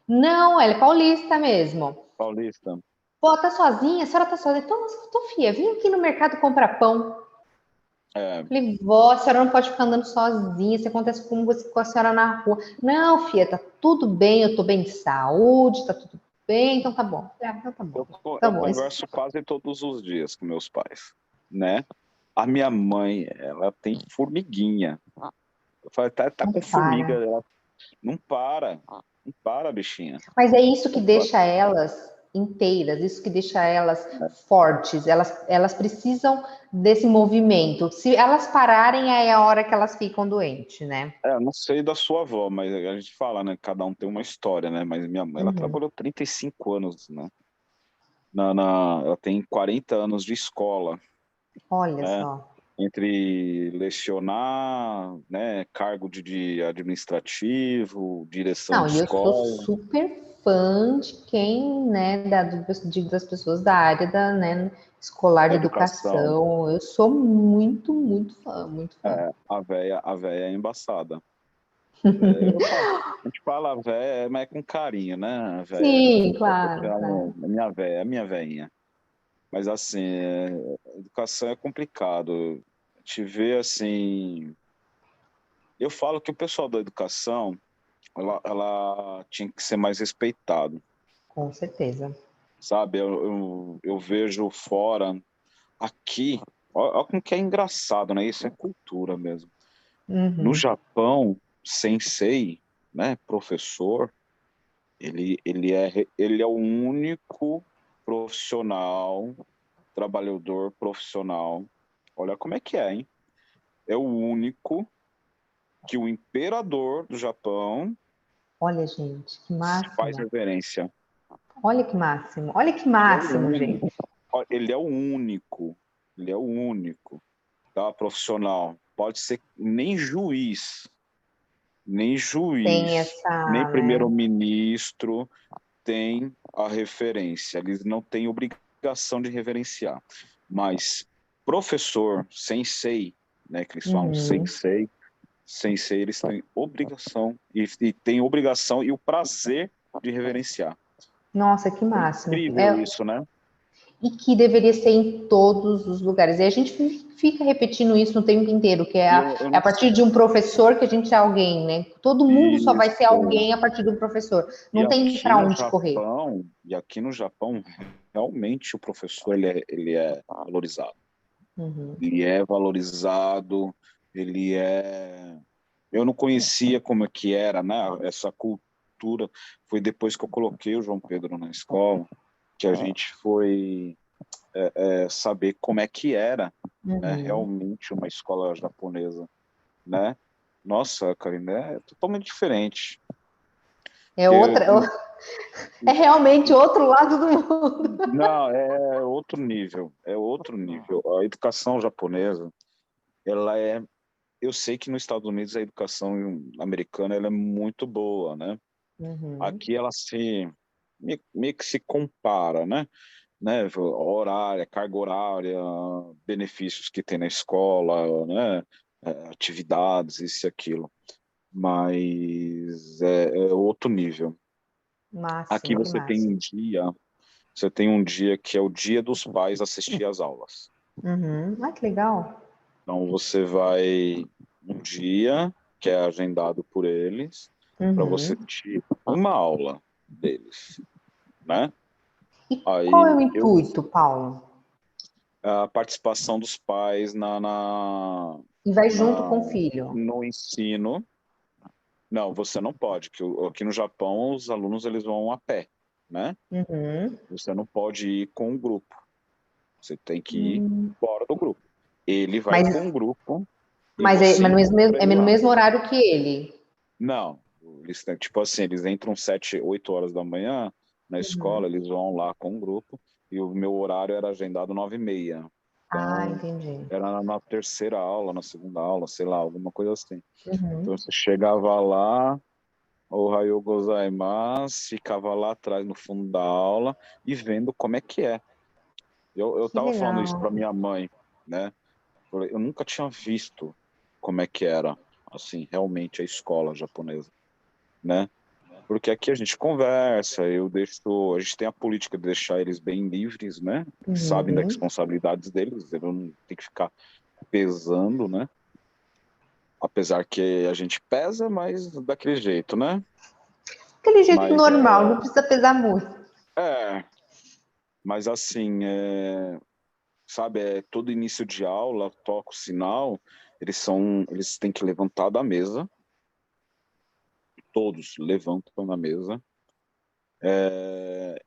Não, ela é paulista mesmo. paulista. Vó, tá sozinha? A senhora tá sozinha? Tô, fia, vim aqui no mercado comprar pão. É, Falei, vó, a senhora não pode ficar andando sozinha, se acontece com a senhora na rua. Não, filha, tá tudo bem, eu tô bem de saúde, tá tudo bem, então tá bom. Então tá bom, tá eu bom. converso quase todos os dias com meus pais, né? A minha mãe, ela tem formiguinha. Eu falei, tá Não com formiga, para. ela não para, bichinha. Mas é isso que deixa elas inteiras, isso que deixa elas fortes. Elas precisam desse movimento. Se elas pararem, aí é a hora que elas ficam doentes, né? Eu não sei da sua avó, mas a gente fala, né? Cada um tem uma história, né? Mas minha mãe, ela Uhum. trabalhou 35 anos, né? Ela tem 40 anos de escola, Olha né? só. Entre lecionar, né? Cargo de administrativo, direção Não, de e eu sou escola, super fã de quem, né, das pessoas da área da, né, escolar de educação. educação. Eu sou muito, muito fã, muito fã. A véia é embaçada. A gente fala véia, mas é com carinho, né? A véia, Sim, porque claro, ela claro. é minha veinha. Mas assim, educação é complicado. te vê assim... Eu falo que o pessoal da educação, ela tinha que ser mais respeitado, Com certeza. sabe? Eu vejo fora, aqui, olha como que é engraçado, né? Isso é cultura mesmo. No Uhum. Japão, sensei, né, professor, ele é o único profissional, trabalhador profissional. Olha como é que é, hein? É o único que o imperador do Japão Olha, gente, que faz máximo. reverência. Olha que máximo. Olha que Ele é o máximo, único. gente. Ele é o único. Ele é o único, tá? Profissional. Pode ser nem Tem juiz, nem essa, né? primeiro-ministro tem a referência. Eles não têm obrigação de reverenciar. Mas professor, sensei, né, que eles falam Uhum. sensei, eles têm obrigação e têm obrigação e o prazer de reverenciar. Nossa, que É máximo. incrível isso, né? E que deveria ser em todos os lugares. E a gente fica repetindo isso no tempo inteiro, que E eu é não a partir de um professor que a gente é alguém, né? Todo mundo só vai ser isso. alguém a partir de um professor. E Não tem para onde correr. aqui no Japão, realmente o professor ele é valorizado. Uhum. Ele é valorizado, ele é... Eu não conhecia como é que era, né? Essa cultura. Foi depois que eu coloquei o João Pedro na escola que a gente foi saber como é que era, né? Uhum. Realmente uma escola japonesa, né? Nossa, Karine, é totalmente diferente. É Porque, outra, é realmente outro lado do mundo. não, é outro nível, é outro nível. A educação japonesa, ela é... Eu sei que nos Estados Unidos a educação americana ela é muito boa, né? Uhum. Aqui ela meio que se compara, né? Horária, carga horária, benefícios que tem na escola, né? Atividades, isso e aquilo. Mas é outro nível. Aqui Máximo, que máximo. você tem um dia que é o dia dos pais assistir às aulas. Uhum. Ah, que legal. Então você vai um dia que é agendado por eles para você Uhum. assistir uma aula deles, né? E qual é o Aí intuito, Paulo? a participação dos pais E vai junto com o na filho. no ensino. Não, você não pode, que aqui no Japão os alunos eles vão a pé, né? Uhum. Você não pode ir com o grupo. Você tem que ir Hum. fora do grupo. Ele vai Mas, com o grupo e mas você no mesmo, encontra é ele no lá. mesmo horário que ele. Não, tipo assim, eles entram 7, 8 horas da manhã na Uhum. escola, eles vão lá com o grupo e o meu horário era agendado 9h30. Ah, Então, entendi. era na terceira aula, na segunda aula, sei lá, alguma coisa assim. Uhum. Então, você chegava lá, o Ohayou gozaimasu, ficava lá atrás no fundo da aula e vendo como é que é. Eu Que tava falando isso para legal. minha mãe, né? Eu nunca tinha visto como é que era, assim, realmente a escola japonesa, né? Porque aqui a gente conversa, a gente tem a política de deixar eles bem livres, né? Sabem das Uhum. responsabilidades deles, eles não tem que ficar pesando, né? Apesar que a gente pesa, mas daquele jeito, né? Aquele jeito Mas normal, não precisa pesar muito. é, mas assim, sabe, todo início de aula, toca o sinal, eles têm que levantar da mesa, todos levantam da mesa,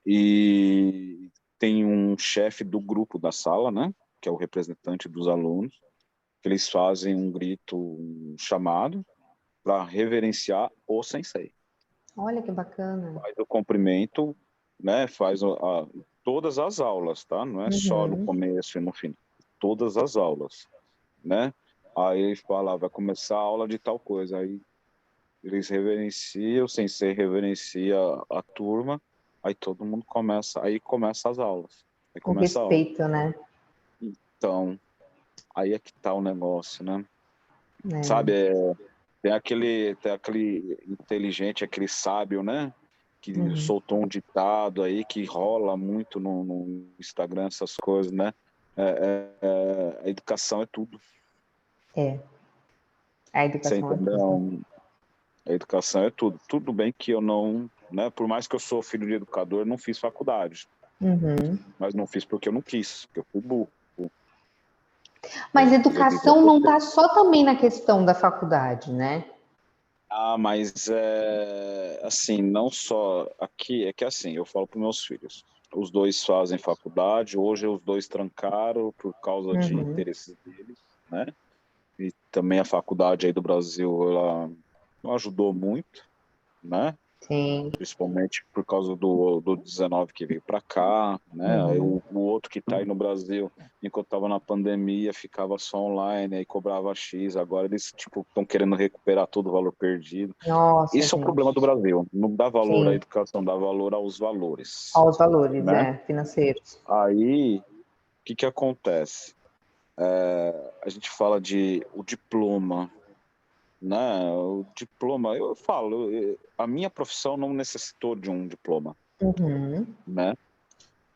e tem um chefe do grupo da sala, né, que é o representante dos alunos, que eles fazem um grito, um chamado para reverenciar o sensei. Olha que bacana. Faz o cumprimento, né, todas as aulas, tá? Não é só no Uhum. começo e no fim, todas as aulas, né? Aí ele fala, vai começar a aula de tal coisa, aí eles reverenciam, o sensei reverencia a turma, aí todo mundo começa, aí começa as aulas, aí Com começa a aula. respeito, né? Então, aí é que tá o negócio, né? É. Sabe, tem aquele inteligente, aquele sábio, né? Que Uhum. soltou um ditado aí que rola muito no Instagram, essas coisas, né? A educação é tudo. É, a Você educação é tudo. entendeu? A educação é tudo. Tudo bem que eu não, né? Por mais que eu sou filho de educador, eu não fiz faculdade. Uhum. Mas não fiz porque eu não quis, porque eu fui burro. Mas Já dizia educação não você. está só também na questão da faculdade, né? Ah, mas assim, não só aqui, é que assim, eu falo para meus filhos, os dois fazem faculdade, hoje os dois trancaram por causa de Uhum. interesses deles, né? E também a faculdade aí do Brasil, ela não ajudou muito, né? Sim. Principalmente por causa do 19 que veio para cá, né? Aí Uhum. o outro que está aí no Brasil, enquanto estava na pandemia, ficava só online, aí cobrava X, agora eles tipo estão querendo recuperar todo o valor perdido. Nossa, Esse é o problema do gente. Brasil, não dá valor à Sim. educação, dá valor aos valores, Aos valores, né? financeiros. Aí, o que que acontece? A gente fala de o diploma, né? O diploma, eu falo, a minha profissão não necessitou de um diploma, Uhum. né?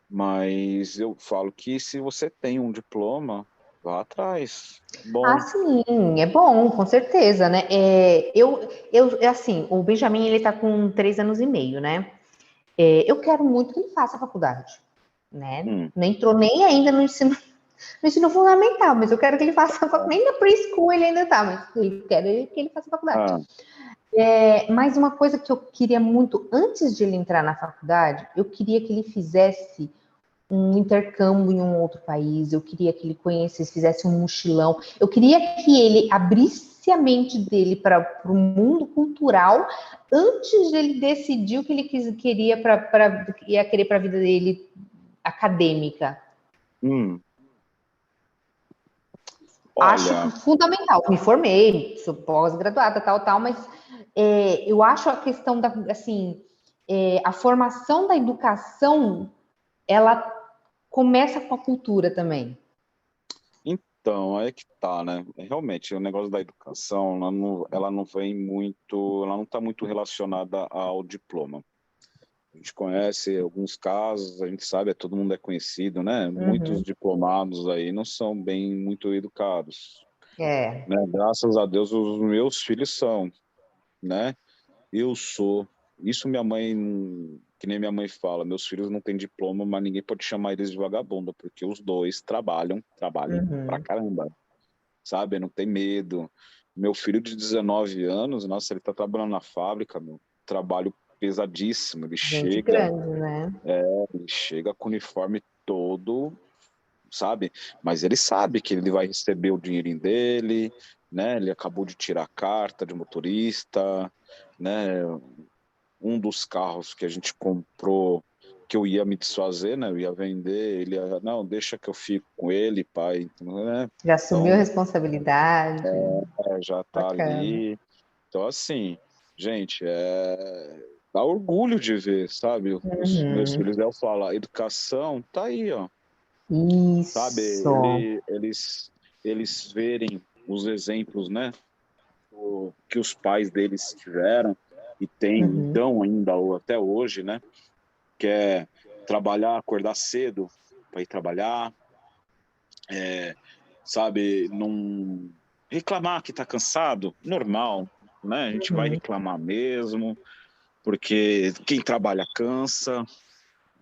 Mas eu falo que se você tem um diploma, vá atrás. Ah, Bom, sim, é bom, com certeza, né? Assim, o Benjamin, ele tá com 3 anos e meio, né? Eu quero muito que ele faça a faculdade, né? hum, Nem entrou nem ainda no ensino fundamental, mas eu quero que ele faça a faculdade. Nem na preschool ele ainda tá, mas eu quero que ele faça a faculdade. ah, Mas uma coisa que eu queria muito, antes de ele entrar na faculdade, eu queria que ele fizesse um intercâmbio em um outro país, eu queria que ele conhecesse, fizesse um mochilão, eu queria que ele abrisse a mente dele para o mundo cultural antes de ele decidir o que ele queria ia querer para a vida dele acadêmica. hum, Acho olha, fundamental. Me formei, sou pós-graduada, tal, mas eu acho a questão da, assim, a formação da educação, ela começa com a cultura também. então, aí que tá, né? Realmente, o negócio da educação, ela não vem muito, ela não está muito relacionada ao diploma. A gente conhece alguns casos, a gente sabe, todo mundo é conhecido, né? Muitos Uhum. diplomados aí não são bem muito educados, É, né? Graças a Deus, os meus filhos são, né? Eu sou. Isso minha mãe, que nem minha mãe fala, meus filhos não têm diploma, mas ninguém pode chamar eles de vagabunda, porque os dois trabalham pra uhum. caramba, sabe? Não tem medo. Meu filho de 19 anos, nossa, ele tá trabalhando na fábrica, meu, trabalho pesadíssimo. Ele Gente chega, grande, né? ele chega com o uniforme todo, sabe? Mas ele sabe que ele vai receber o dinheirinho dele, né? Ele acabou de tirar a carta de motorista, né? Um dos carros que a gente comprou, que eu ia me desfazer, né? Eu ia vender, ele ia, não, deixa que eu fico com ele, pai, né? Já assumiu a Então, responsabilidade. já tá Bacana. ali. Então, assim, gente, dá orgulho de ver, sabe? Os meus Uhum. filhos, eu falo, a educação tá aí, ó, sabe? Isso. Eles verem os exemplos, né? Que os pais deles tiveram e têm, Uhum. dão ainda ou até hoje, né? Que é trabalhar, acordar cedo para ir trabalhar, sabe? Não reclamar que está cansado, normal, né? A gente vai Uhum. reclamar mesmo, porque quem trabalha cansa,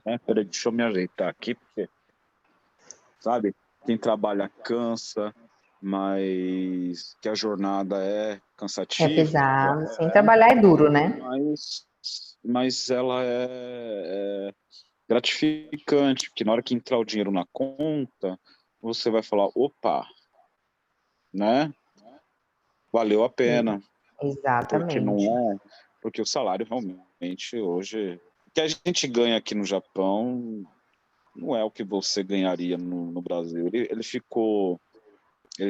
né? Peraí, deixa eu me ajeitar aqui, porque, sabe? Quem trabalha cansa, mas que a jornada é É cansativa, pesado. Sim, trabalhar é duro, né? mas, mas ela é gratificante, porque na hora que entrar o dinheiro na conta, você vai falar, opa, né? Valeu a pena, porque Exatamente. não é, porque o salário realmente hoje, o que a gente ganha aqui no Japão não é o que você ganharia no Brasil. Ele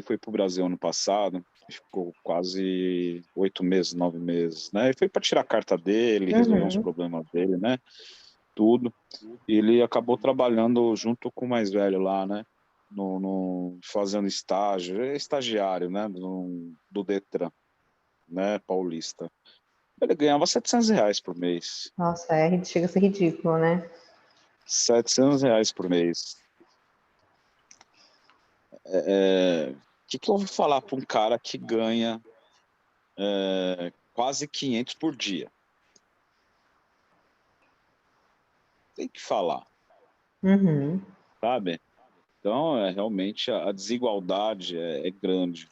foi para o Brasil ano passado, ficou quase 8 meses, 9 meses, né? Ele foi para tirar a carta dele, resolver uns Uhum. problemas dele, né? Tudo. E ele acabou trabalhando junto com o mais velho lá, né? Fazendo estágio, estagiário, né? Do Detran, né? Paulista. Ele ganhava R$ 700 por mês. Nossa, chega a ser ridículo, né? R$ 700 por mês. que eu vou falar para um cara que ganha quase 500 por dia? Tem que falar, Uhum. sabe? Então, realmente, a desigualdade é grande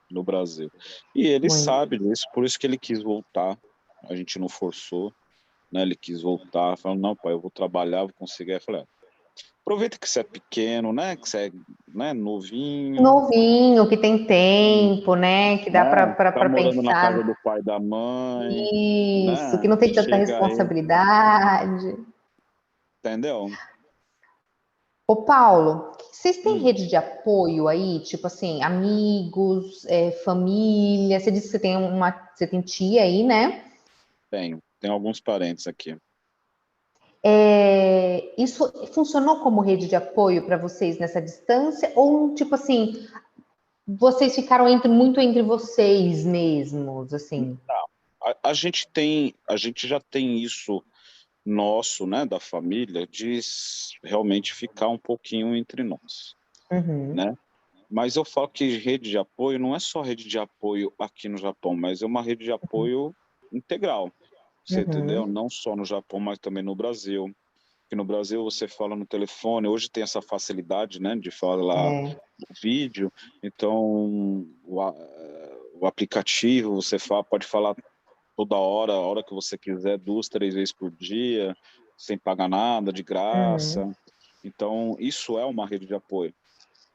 no Brasil. E ele Muito. sabe disso, por isso que ele quis voltar. A gente não forçou, né? Ele quis voltar, falando, não, pai, eu vou trabalhar, vou conseguir. Eu falei, aproveita que você é pequeno, né? Que você é, né, novinho, Novinho, que tem tempo, né? Que dá né? Tá para morando na casa do pensar. pai e da mãe, Isso, que né? não tem tanta Chega aí, responsabilidade. entendeu? Ô, Paulo, vocês têm Hum, rede de apoio aí? Tipo assim, amigos, família? Você disse que você tem tia aí, né? tenho alguns parentes aqui. Isso funcionou como rede de apoio para vocês nessa distância? Ou, tipo assim, vocês ficaram muito entre vocês mesmos, assim? A gente já tem isso nosso, né, da família, de realmente ficar um pouquinho entre nós, Uhum, né? Mas eu falo que rede de apoio não é só rede de apoio aqui no Japão, mas é uma rede de apoio integral, você entendeu? uhum, Não só no Japão, mas também no Brasil. Porque no Brasil você fala no telefone, hoje tem essa facilidade, né, de falar é, no vídeo, então o aplicativo você pode falar toda hora, a hora que você quiser, 2, 3 vezes por dia, sem pagar nada, de uhum. graça. Então, isso é uma rede de apoio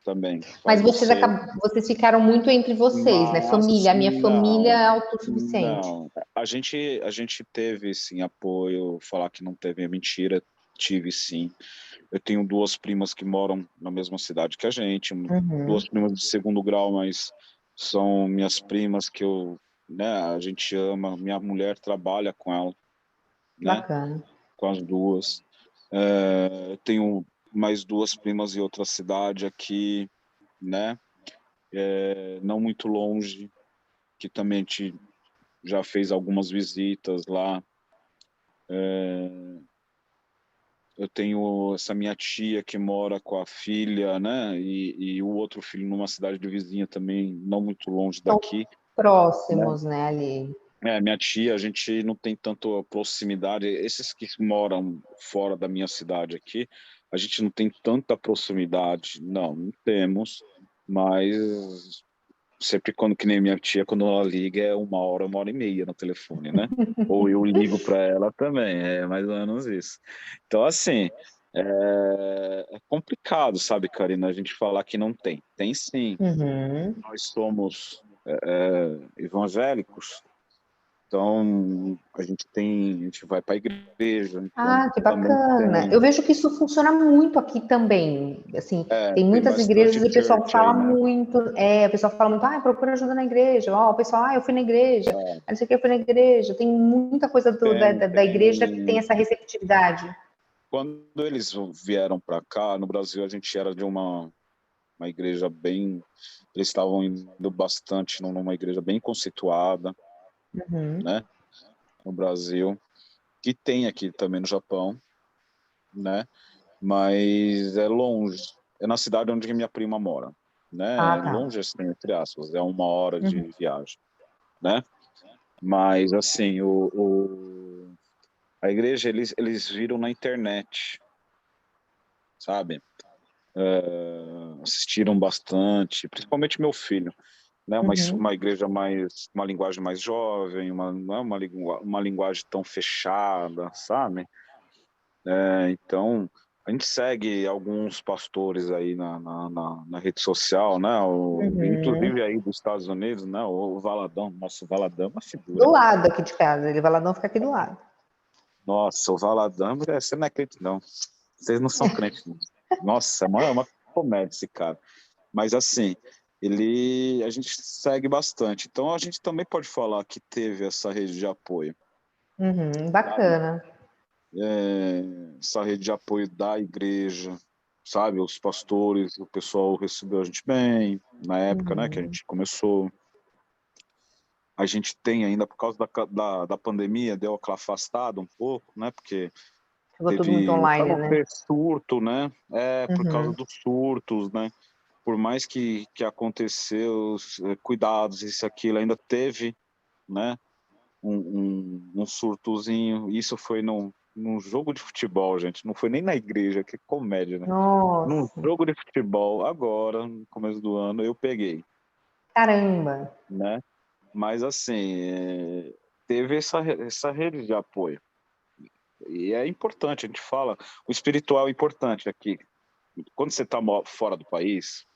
também. Mas Faz você. vocês ficaram muito entre vocês, né? Mas Família, a minha família não, é autossuficiente. não. A gente teve sim apoio, falar que não teve é mentira, tive sim. Eu tenho 2 primas que moram na mesma cidade que a gente, Uhum, 2 primas de segundo grau, mas são minhas primas que né, a gente ama. Minha mulher trabalha com ela, né, bacana. com as duas. Eu tenho mais 2 primas em outra cidade aqui, né, não muito longe, que também já fez algumas visitas lá. Eu tenho essa minha tia que mora com a filha, né? E o outro filho numa cidade de vizinha também, não muito longe São daqui, né? próximos, né, ali. Minha tia, a gente não tem tanto proximidade. Esses que moram fora da minha cidade aqui, a gente não tem tanta proximidade. Não temos, mas sempre quando, que nem minha tia, quando ela liga, é 1 hora e meia no telefone, né? Ou eu ligo para ela também, é mais ou menos isso. Então, assim, é complicado, sabe, Karina, a gente falar que não tem. Tem sim. Uhum. Nós somos evangélicos, então a gente vai para a igreja, então Ah, que também bacana. tem, Eu vejo que isso funciona muito aqui também. Assim, tem tem muitas bastante igrejas e o pessoal church aí, fala né? muito, o pessoal fala muito, procura ajuda na igreja. Ó, o pessoal, eu fui na igreja, não sei o que, eu fui na igreja. Tem muita coisa da igreja que tem Tem. essa receptividade. Quando eles vieram para cá, no Brasil, a gente era de uma igreja bem. Eles estavam indo bastante numa igreja bem conceituada, Uhum, né, no Brasil, que tem aqui também no Japão, né, mas é longe. É na cidade onde minha prima mora, Ah, né, tá. longe, assim, entre aspas, é 1 hora Uhum. de viagem, né, mas, assim, a igreja eles viram na internet, sabe? Assistiram bastante, principalmente meu filho, né? Uhum. Uma igreja mais, uma linguagem mais jovem, não é uma linguagem tão fechada, sabe? Então, a gente segue alguns pastores aí na rede social, né? Uhum. Inclusive aí dos Estados Unidos, né? O Valadão, nosso Valadão é uma Do figura. lado aqui de casa, ele vai lá não fica aqui do lado. Nossa, o Valadão, você não é crente, não. Vocês não são crentes, não. Nossa, é uma comédia esse cara. Mas assim, a gente segue bastante. Então a gente também pode falar que teve essa rede de apoio, Uhum, sabe? bacana. Essa rede de apoio da igreja, sabe? Os pastores, o pessoal recebeu a gente bem na época, né, que a Uhum. gente começou. A gente tem ainda, por causa da pandemia, deu aquela afastada um pouco, né? Porque Ficou tudo muito para online, não né? ter surto, né? Por causa Uhum. dos surtos, né? por mais que aconteceu, cuidados, isso, aquilo, ainda teve, né, um surtozinho. Isso foi num jogo de futebol, gente, não foi nem na igreja, que comédia, né? Num Nossa, jogo de futebol, agora, no começo do ano, eu peguei, caramba. né? Mas, assim, teve essa rede de apoio. E é importante, a gente fala, o espiritual é importante aqui. Quando você está fora do país,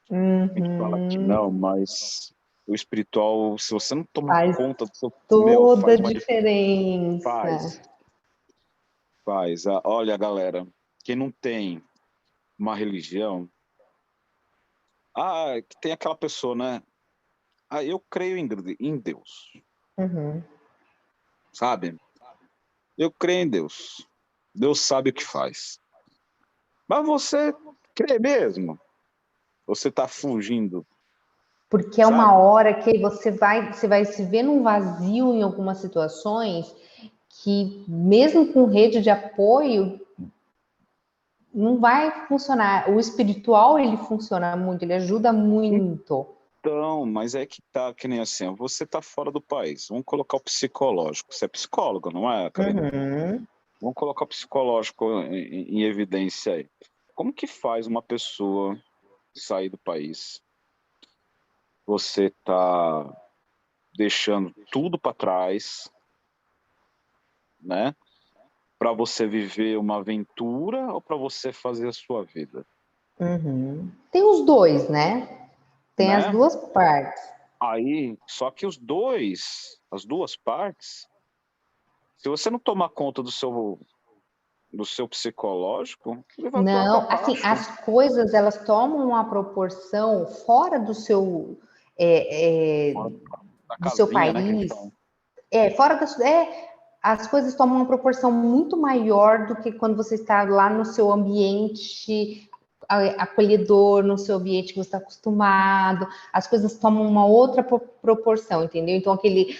a gente fala que Uhum. não, mas o espiritual, se você não tomar Faz conta do seu, toda a faz uma diferença. diferença. Faz, faz. Olha, galera, quem não tem uma religião, que tem aquela pessoa, né? Eu creio em Deus, Uhum. sabe? Eu creio em Deus. Deus sabe o que faz. Mas você crê mesmo? Você está fugindo, Porque é uma sabe? hora que você vai se ver num vazio em algumas situações que, mesmo com rede de apoio, não vai funcionar. O espiritual, ele funciona muito, ele ajuda muito. Então, mas é que tá, que nem assim, ó, você tá fora do país. Vamos colocar o psicológico. Você é psicólogo, não é, Karina? Uhum. Vamos colocar o psicológico em evidência aí. Como que faz uma pessoa sair do país? Você tá deixando tudo para trás, né? Para você viver uma aventura ou para você fazer a sua vida, Uhum. Tem os dois, né? Tem as né? duas partes. Aí, só que as duas partes, se você não tomar conta do seu psicológico, ele vai por água Não, assim, abaixo. as coisas elas tomam uma proporção fora do seu Fora da do seu casinha, né, que a gente país, fala. fora da as coisas tomam uma proporção muito maior do que quando você está lá no seu ambiente acolhedor, no seu ambiente que você está acostumado, as coisas tomam uma outra proporção, entendeu? Então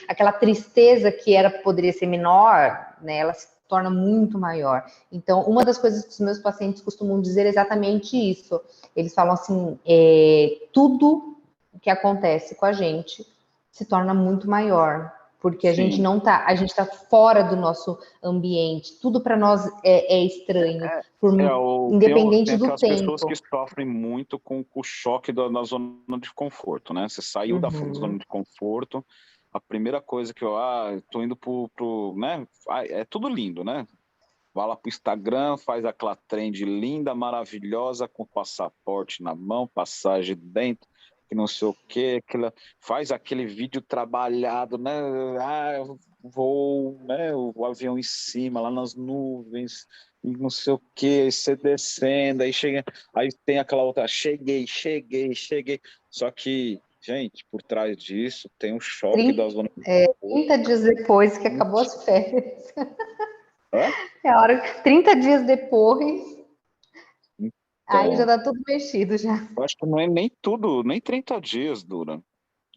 aquela tristeza que poderia ser menor, né, ela se torna muito maior. Então, uma das coisas que os meus pacientes costumam dizer é exatamente isso. Eles falam assim, tudo que acontece com a gente se torna muito maior, porque Sim. a gente está fora do nosso ambiente, tudo para nós é estranho, Tem independente do aquelas pessoas que tempo. sofrem muito com o choque da zona de conforto, né? Você saiu da zona Uhum. de conforto, a primeira coisa que eu tô indo né? É tudo lindo, né? Vai lá pro Instagram, faz aquela trend linda, maravilhosa, com passaporte na mão, passagem dentro, que não sei o quê, faz aquele vídeo trabalhado, né? Eu vou, né? O avião em cima, lá nas nuvens, e não sei o quê, aí você descendo, aí chega, aí tem aquela outra, cheguei, cheguei, cheguei. Só que, gente, por trás disso tem um choque da 30, zona de conforto. 30 dias depois que acabou as férias. Hã? É a hora que 30 dias depois, aí já Então, tá tudo mexido já. eu acho que não é nem tudo, nem 30 dias dura.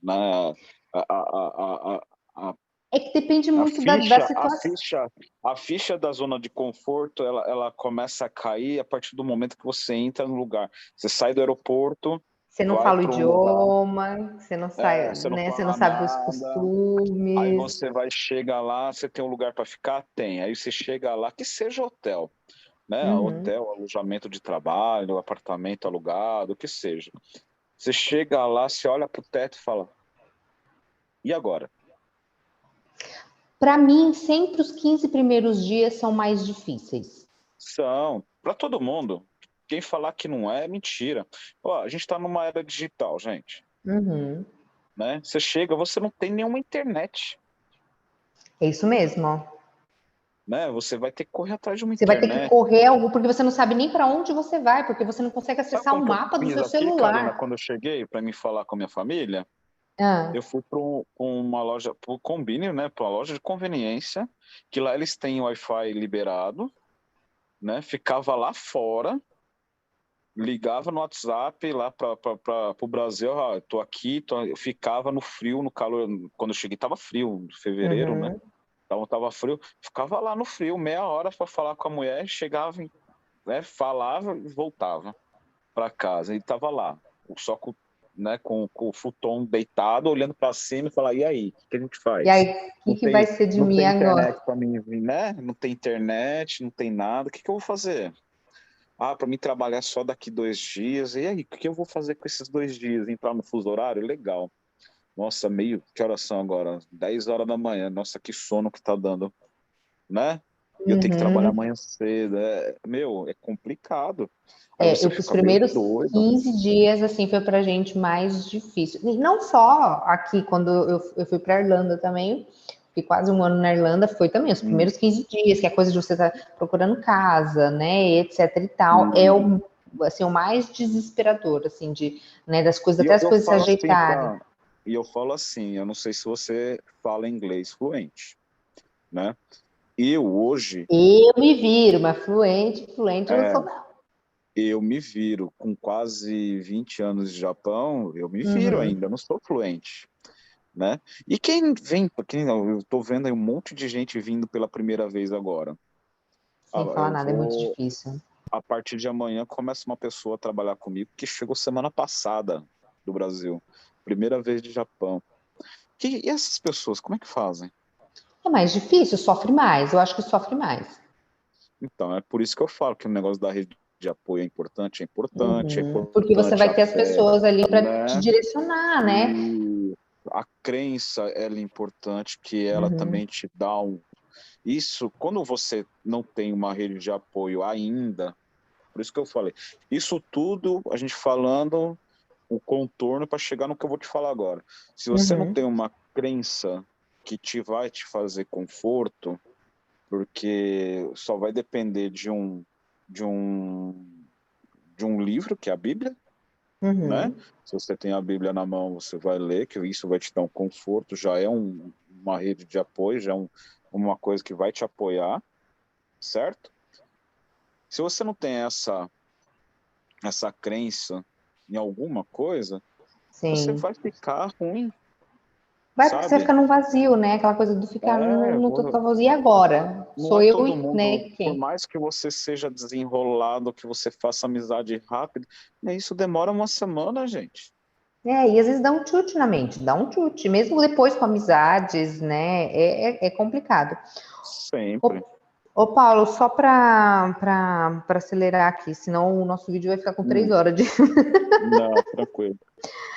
Na, a, a, a, a, É que depende a muito da ficha, a situação. ficha, a ficha da zona de conforto, ela começa a cair a partir do momento que você entra no lugar. Você sai do aeroporto, Você não vai fala o para um lugar, idioma, você não sai, você não né? Você não fala sabe os nada. Aí costumes. você vai chegar lá, você tem um lugar para ficar? Tem. Aí você chega lá, que seja hotel, né? Uhum. Hotel, alojamento de trabalho, apartamento alugado, o que seja. Você chega lá, você olha para o teto e fala, e agora? Para mim, sempre os 15 primeiros dias são mais difíceis. São, para todo mundo. Quem falar que não é mentira. Ó, a gente está numa era digital, gente. Uhum. Né? Você chega, você não tem nenhuma internet. É isso mesmo. Né? Você vai ter que correr atrás de uma Você vai ter que internet. correr algo, porque você não sabe nem para onde você vai, porque você não consegue Sabe acessar como o que eu mapa do fiz seu aqui, Karina, celular. quando eu cheguei para me falar com a minha família? Ah, Eu fui para uma loja, para o Combine, né? Para uma loja de conveniência, que lá eles têm Wi-Fi liberado, né? Ficava lá fora, ligava no WhatsApp lá para o Brasil, tô aqui, eu ficava no frio, no calor, quando eu cheguei estava frio, fevereiro, né? uhum. Então estava frio, ficava lá no frio, meia hora para falar com a mulher, chegava, né, falava e voltava para casa, e estava lá. só com, né, com o futon deitado, olhando para cima e falar, e aí, o que a gente E faz? aí, o que vai ser de Não mim tem agora? internet para mim, né? Não tem internet, não tem nada. O que eu vou fazer? Ah, para mim trabalhar só daqui 2 dias. E aí, o que eu vou fazer com esses 2 dias? Entrar no fuso horário? Legal. Nossa, que horas são agora? 10 horas da manhã. Nossa, que sono que tá dando, né? E eu tenho que trabalhar Uhum. amanhã cedo. É complicado. Aí você Os fica meio primeiros doido. 15 dias, assim, foi pra gente mais difícil. E não só aqui, quando eu fui pra Irlanda também, fiquei quase um ano na Irlanda, foi também os Hum, primeiros 15 dias, que é a coisa de você estar procurando casa, né, etc e tal, é hum. assim, o mais desesperador, assim, né, das coisas, E até eu, as eu coisas se falo assim ajeitarem. para. E eu falo assim, eu não sei se você fala inglês fluente, né? Eu hoje, Eu me viro, mas fluente eu não é, sou não. eu me viro com quase 20 anos de Japão, eu me viro Uhum. ainda, não sou fluente, né? E eu tô vendo aí um monte de gente vindo pela primeira vez agora. Ah, Sem falar eu nada, é muito vou, difícil. a partir de amanhã começa uma pessoa a trabalhar comigo que chegou semana passada do Brasil, primeira vez de Japão. E essas pessoas, como é que fazem? É mais difícil, sofre mais, eu acho que sofre mais. Então, é por isso que eu falo que o negócio da rede de apoio é Uhum. Porque você importante vai a ter as fé, pessoas ali para te né? direcionar, né? E a crença, ela é importante, que ela Uhum. também te dá um... Isso, quando você não tem uma rede de apoio ainda, por isso que eu falei, isso tudo, a gente falando o contorno para chegar no que eu vou te falar agora. Se você não Uhum. tem uma crença que vai te fazer conforto, porque só vai depender de um, de um livro, que é a Bíblia, né? Uhum. Se você tem a Bíblia na mão, você vai ler, que isso vai te dar um conforto, já é uma rede de apoio, já é uma coisa que vai te apoiar, certo? Se você não tem essa crença em alguma coisa, você Sim. vai ficar ruim, Vai porque você vai sabe? ficar num vazio, né? Aquela coisa do ficar É, no total vazio. E agora? não Sou é eu, todo né? mundo, por Quem? mais que você seja desenrolado, que você faça amizade rápido, né, isso demora uma semana, gente. É, e às vezes dá um chute na mente, dá um chute, mesmo depois com amizades, né? É complicado. Sempre. Ô, ô Paulo, só para acelerar aqui, senão o nosso vídeo vai ficar com três Hum, horas de. não, tranquilo.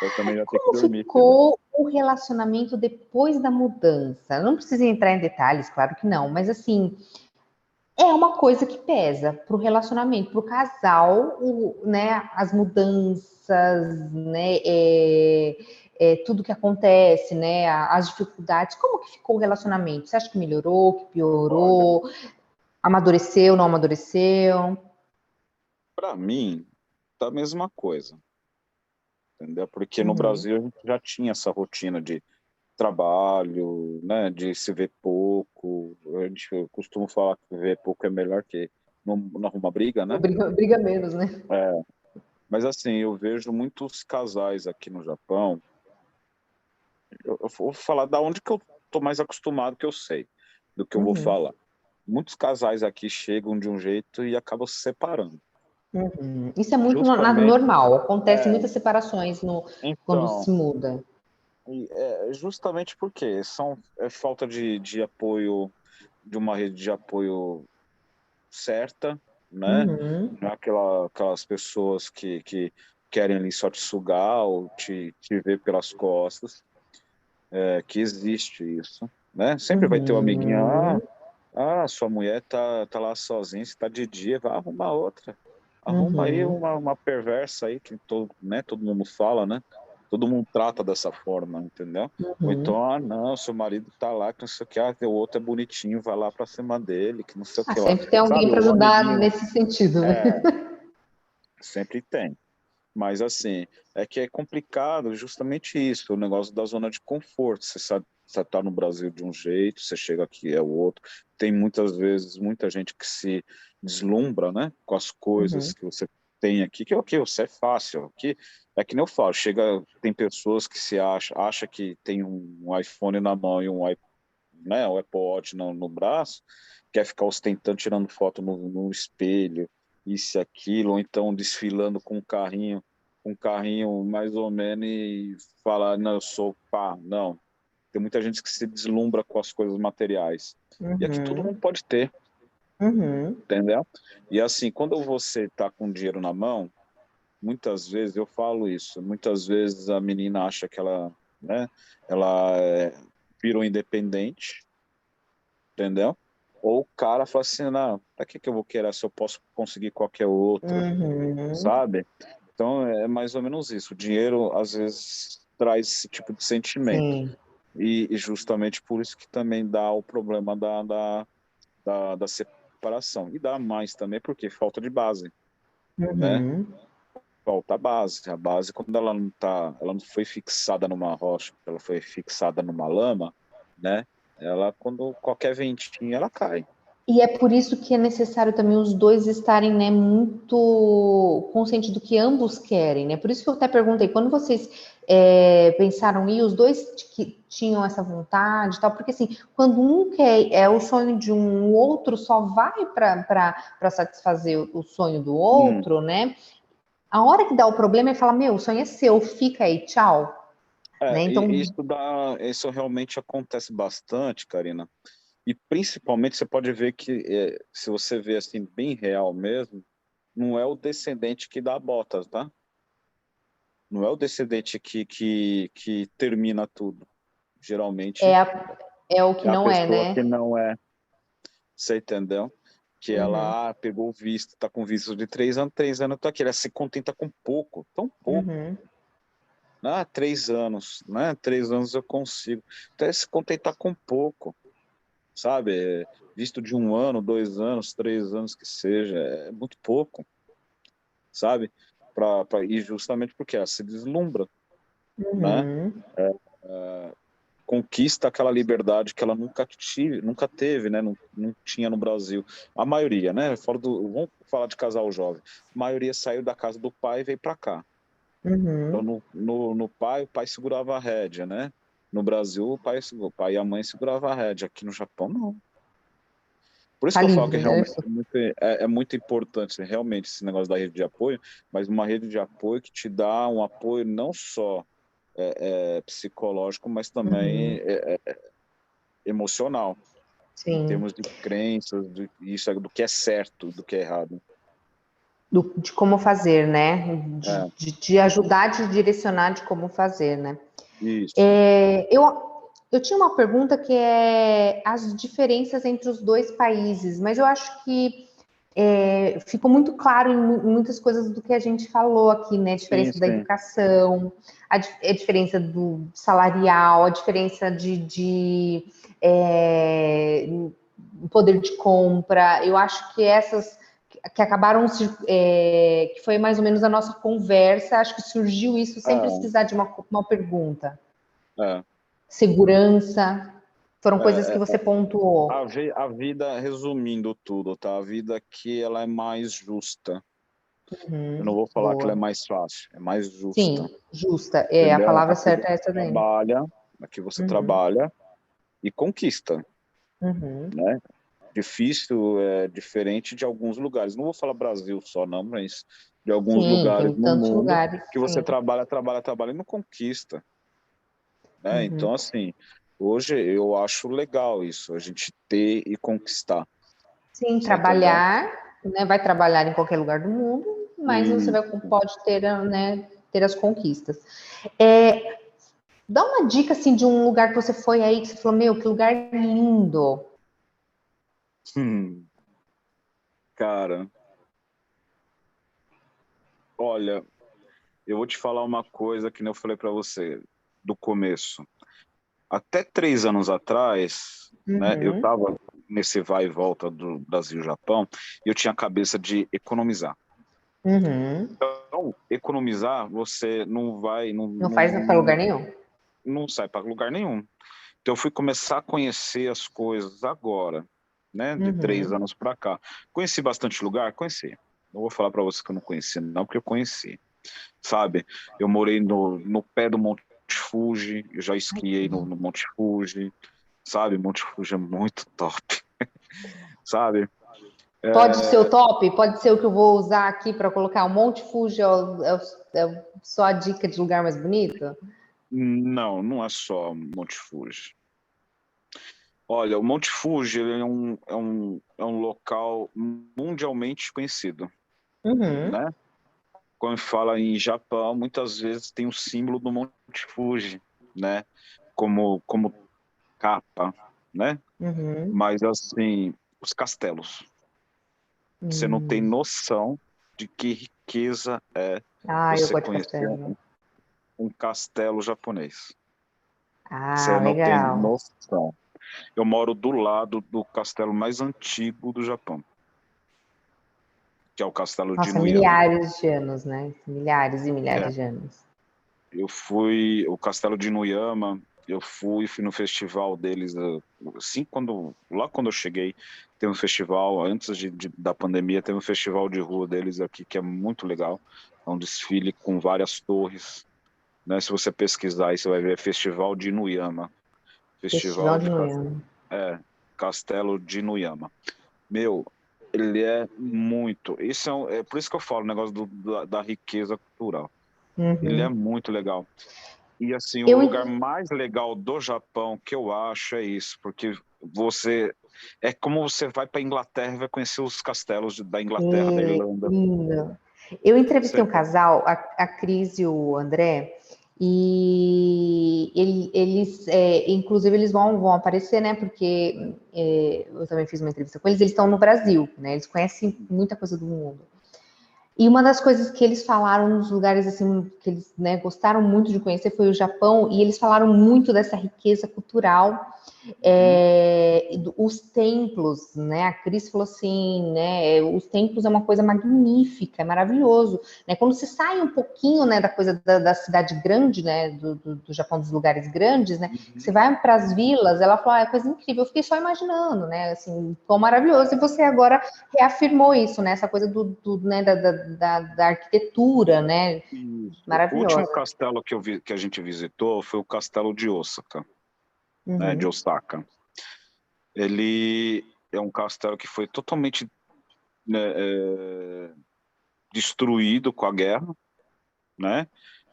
Eu também já tenho que Como dormir, filho. ficou o relacionamento depois da mudança? Não precisa entrar em detalhes, claro que não, mas assim, é uma coisa que pesa para o relacionamento, para o casal, né, as mudanças, né, tudo que acontece, né, as dificuldades. Como que ficou o relacionamento? Você acha que melhorou, que Olha, piorou, amadureceu, não amadureceu? para mim, tá a mesma coisa, entendeu? Porque no Uhum, Brasil a gente já tinha essa rotina de trabalho, né, de se ver pouco. A gente costuma falar que ver pouco é melhor que não arruma briga, né? briga menos, né? É, mas assim, eu vejo muitos casais aqui no Japão. Eu vou falar da onde que eu tô mais acostumado, que eu sei do que eu vou Uhum, falar. Muitos casais aqui chegam de um jeito e acabam se separando. uhum. Isso é muito Justamente, normal, acontece é, muitas separações quando se então, muda. justamente porque é falta de apoio, de uma rede de apoio certa, né? Uhum, Não é aquelas pessoas que querem ali só te sugar ou te ver pelas costas, que existe isso, né? Sempre vai ter um amiguinho, uhum, sua mulher tá lá sozinha, você tá de dia, vai arrumar outra. Arruma aí uhum. uma perversa aí, que todo mundo fala, né? Todo mundo trata dessa forma, entendeu? Ou Uhum. então, não, seu marido tá lá, que não sei o que, o outro é bonitinho, vai lá pra cima dele, que não sei o Ah, que lá. sempre tem alguém Sabe, para o ajudar amiguinho, nesse sentido, né? é, sempre tem. Mas assim, é que é complicado justamente isso, o negócio da zona de conforto. Você sabe, você está no Brasil de um jeito, você chega aqui é o outro. Tem muitas vezes muita gente que se deslumbra, né, com as coisas Uhum. que você tem aqui, que ok, você é fácil. Aqui é que nem eu falo, tem pessoas que acha que tem um iPhone na mão e um Apple Watch no braço, quer ficar ostentando, tirando foto no espelho, isso e aquilo, ou então desfilando com um carrinho. com um carrinho mais ou menos e falar, não, eu sou pá, não. Tem muita gente que se deslumbra com as coisas materiais. E aqui todo Uhum. mundo pode ter, Uhum. entendeu? E assim, quando você está com dinheiro na mão, muitas vezes, eu falo isso, muitas vezes a menina acha que ela, né, ela virou independente, entendeu? Ou o cara fala assim, não, pra que eu vou querer se eu posso conseguir qualquer outro, Uhum. sabe? Então é mais ou menos isso. O dinheiro às vezes traz esse tipo de sentimento. Sim. E justamente por isso que também dá o problema da separação. E dá mais também porque falta de base, né? Uhum. Falta a base. A base, quando ela não tá, ela não foi fixada numa rocha, ela foi fixada numa lama, né? Ela, quando qualquer ventinho, ela cai. E é por isso que é necessário também os dois estarem, né, muito conscientes do que ambos querem, né? Por isso que eu até perguntei, quando vocês pensaram em ir, os dois que tinham essa vontade e tal, porque assim, quando um quer, é o sonho de um, o outro só vai para satisfazer o sonho do Hum. outro, né? A hora que dá o problema é falar, meu, o sonho é seu, fica aí, tchau. Né? E Então, isso realmente acontece bastante, Karina. E principalmente você pode ver que, se você vê assim, bem real mesmo, não é o descendente que dá botas, tá? Não é o descendente que termina tudo. Geralmente é o que é a não é, pessoa que né? não é, você entendeu? Que Uhum, ela pegou o visto, tá com visto de 3 anos tá aqui. Ela se contenta com pouco, tão pouco. uhum. Ah, 3 anos, né? 3 anos eu consigo. Então é se contentar com pouco, sabe? Visto de 1 ano, 2 anos, 3 anos que seja, é muito pouco, sabe? E justamente porque ela se deslumbra, né? Uhum. Conquista aquela liberdade que ela nunca teve, né? Não tinha no Brasil. A maioria, né? Vamos falar de casal jovem. A maioria saiu da casa do pai e veio para cá. Então, Uhum. no pai, o pai segurava a rédea, né? No Brasil, o pai e a mãe seguravam a rédea. Aqui no Japão, não. Por isso Tá que eu falo que livre, né? realmente é muito importante, realmente, esse negócio da rede de apoio, mas uma rede de apoio que te dá um apoio não só psicológico, mas também Uhum. emocional, em Sim. termos de crenças, isso do que é certo, do que é errado. De como fazer, né? É, De ajudar, de direcionar de como fazer, né? isso. Eu tinha uma pergunta que é as diferenças entre os dois países, mas eu acho que ficou muito claro em muitas coisas do que a gente falou aqui, né? A Sim, diferença da sim. educação, a diferença do salarial, a diferença de poder de compra. Eu acho que essas que acabaram, que foi mais ou menos a nossa conversa, acho que surgiu isso sem É, precisar de uma pergunta. é, Segurança, foram coisas que é, você pontuou. a vida, resumindo tudo, tá? A vida aqui, ela é mais justa. Eu não Uhum, vou falar que ela é boa. mais fácil, é mais justa, Sim, justa. A entendeu? palavra certa é essa daí. Aqui você Uhum, trabalha e conquista, uhum. né? Difícil é diferente de alguns lugares. Não vou falar Brasil só, não, mas de alguns Sim, lugares tem no tantos mundo lugares, que você sim. trabalha, trabalha, trabalha e não conquista, né? Uhum. Então, assim, hoje eu acho legal isso, a gente ter e conquistar, Sim, você entendeu? trabalhar, né? Vai trabalhar em qualquer lugar do mundo, mas você E pode ter, né, ter as conquistas. É, dá uma dica assim de um lugar que você foi aí que você falou, meu, que lugar lindo. hum, cara, olha, eu vou te falar uma coisa que nem eu falei para você do começo. Até 3 anos atrás, né, eu Uhum, estava nesse vai e volta do Brasil e Japão e eu tinha a cabeça de economizar. uhum. Então, economizar, você não vai, Não faz para lugar nenhum. não sai para lugar nenhum. Então, eu fui começar a conhecer as coisas agora, né, de três Uhum, anos para cá. Conheci bastante lugar? Conheci. Não vou falar para você que eu não conheci, não, porque eu conheci. Sabe? Eu morei no pé do Monte Fuji, eu já esquiei no Monte Fuji, sabe? Monte Fuji é muito top, sabe? Pode ser o top? Pode ser o que eu vou usar aqui para colocar o Monte Fuji, só a dica de lugar mais bonito? Não, não é só Monte Fuji. Olha, o Monte Fuji ele é um local mundialmente conhecido, Uhum. né? Quando fala em Japão, muitas vezes tem o símbolo do Monte Fuji, né? Como capa, né? Uhum. Mas assim, os castelos. Você não tem Hum. noção de que riqueza é Ah, eu você gosto de conhecer castelo. um castelo japonês. Ah, Você não tem legal. noção. Eu moro do lado do castelo mais antigo do Japão, que é o castelo de Nossa, Inuyama. milhares de anos, né? Milhares e É, milhares de anos. o castelo de Inuyama, fui no festival deles, assim, lá quando eu cheguei, tem um festival, antes da pandemia, tem um festival de rua deles aqui, que é muito legal. É um desfile com várias torres, né? Se você pesquisar aí, você vai ver Festival de Inuyama. Festival Festival de de Noyama. Castelo de Inuyama. Meu, ele é muito. Isso é por isso que eu falo o negócio da riqueza cultural. Ele é Uhum. muito legal. E assim, o Eu, lugar mais legal do Japão que eu acho é isso, porque você é como você vai para Inglaterra e vai conhecer os castelos da Inglaterra, da Irlanda. lindo. Eu entrevistei Você, um casal, a Cris e o André, e eles, inclusive, eles vão aparecer, né? Porque eu também fiz uma entrevista com eles. Eles estão no Brasil, né? Eles conhecem muita coisa do mundo. E uma das coisas que eles falaram nos lugares assim que eles, né, gostaram muito de conhecer foi o Japão, e eles falaram muito dessa riqueza cultural, uhum, os templos, né? A Cris falou assim, né? Os templos é uma coisa magnífica, é maravilhoso, né? Quando você sai um pouquinho, né, da coisa da cidade grande, né, do Japão, dos lugares grandes, né? Você uhum. vai para as vilas, ela falou, é coisa incrível. Eu fiquei só imaginando, né? Assim, quão maravilhoso. E você agora reafirmou isso, né? Essa coisa né, da arquitetura, né? Isso. O último Maravilhosa. castelo que a gente visitou foi o castelo de Osaka, né, de Uhum. Osaka. Ele é um castelo que foi totalmente, né, destruído com a guerra, né?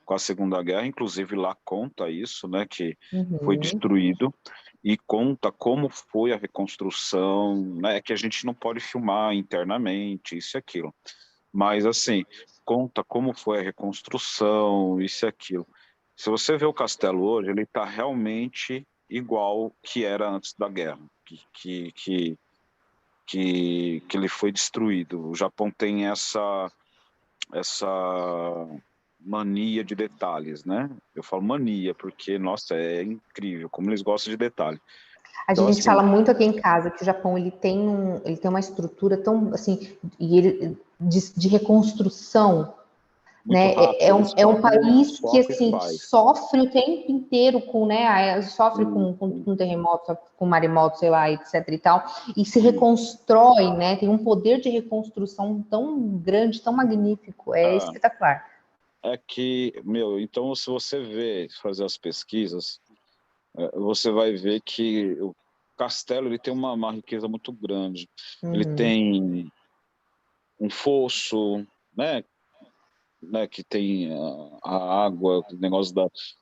Com a Segunda Guerra, inclusive lá conta isso, né? Que foi Uhum. destruído e conta como foi a reconstrução, né? Que a gente não pode filmar internamente, isso e aquilo. Mas assim, conta como foi a reconstrução, isso e aquilo. Se você vê o castelo hoje, ele está realmente igual que era antes da guerra, que ele foi destruído. O Japão tem essa mania de detalhes, né? Eu falo mania porque, nossa, é incrível como eles gostam de detalhe. A Então, gente fala assim, muito aqui em casa que o Japão ele tem uma estrutura tão assim de reconstrução, muito né? rápido, eles É um tocam, país que toca e assim faz. sofre o tempo inteiro com, né? Sofre Isso, com terremoto, sofre com maremoto, sei lá, etc. e tal, e se isso. reconstrói, né? Tem um poder de reconstrução tão grande, tão magnífico, é Ah, espetacular. é que, meu, então se você fazer as pesquisas, você vai ver que o castelo ele tem uma riqueza muito grande. Ele Uhum. tem um fosso, né, que tem a água, o negócio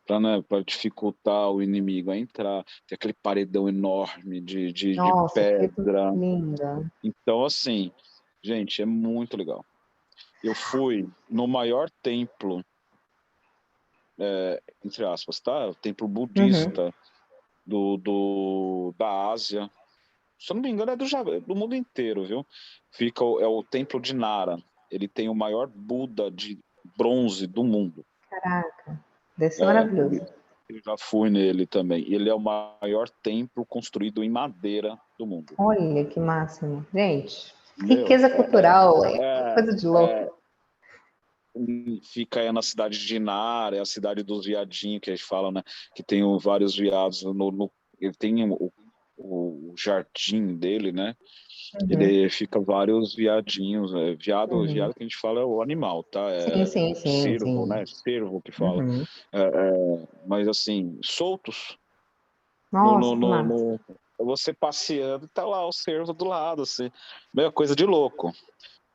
para, né, para dificultar o inimigo a entrar, tem aquele paredão enorme de Nossa, que pedra. linda. Então, assim, gente, é muito legal. Eu fui no maior templo, entre aspas, tá? O templo Uhum. budista da Ásia. Se eu não me engano, é do mundo inteiro, viu? É o templo de Nara. Ele tem o maior Buda de bronze do mundo. Caraca, deve ser É, maravilhoso. eu já fui nele também. Ele é o maior templo construído em madeira do mundo. Olha que máximo. Gente, Meu, riqueza cultural é é, coisa de louco. é, fica aí na cidade de Nara, é a cidade dos viadinhos que a gente fala, né? Que tem vários viados ele tem o jardim dele, né? Uhum, Ele fica vários viadinhos. uhum. Viado que a gente fala é o animal, tá? Sim, É sim, sim, cervo, né? sim. Cervo que fala. Uhum. Mas assim, soltos. No, no, Nossa, que no, massa. no, você passeando, tá lá o cervo do lado, assim, meio coisa de louco.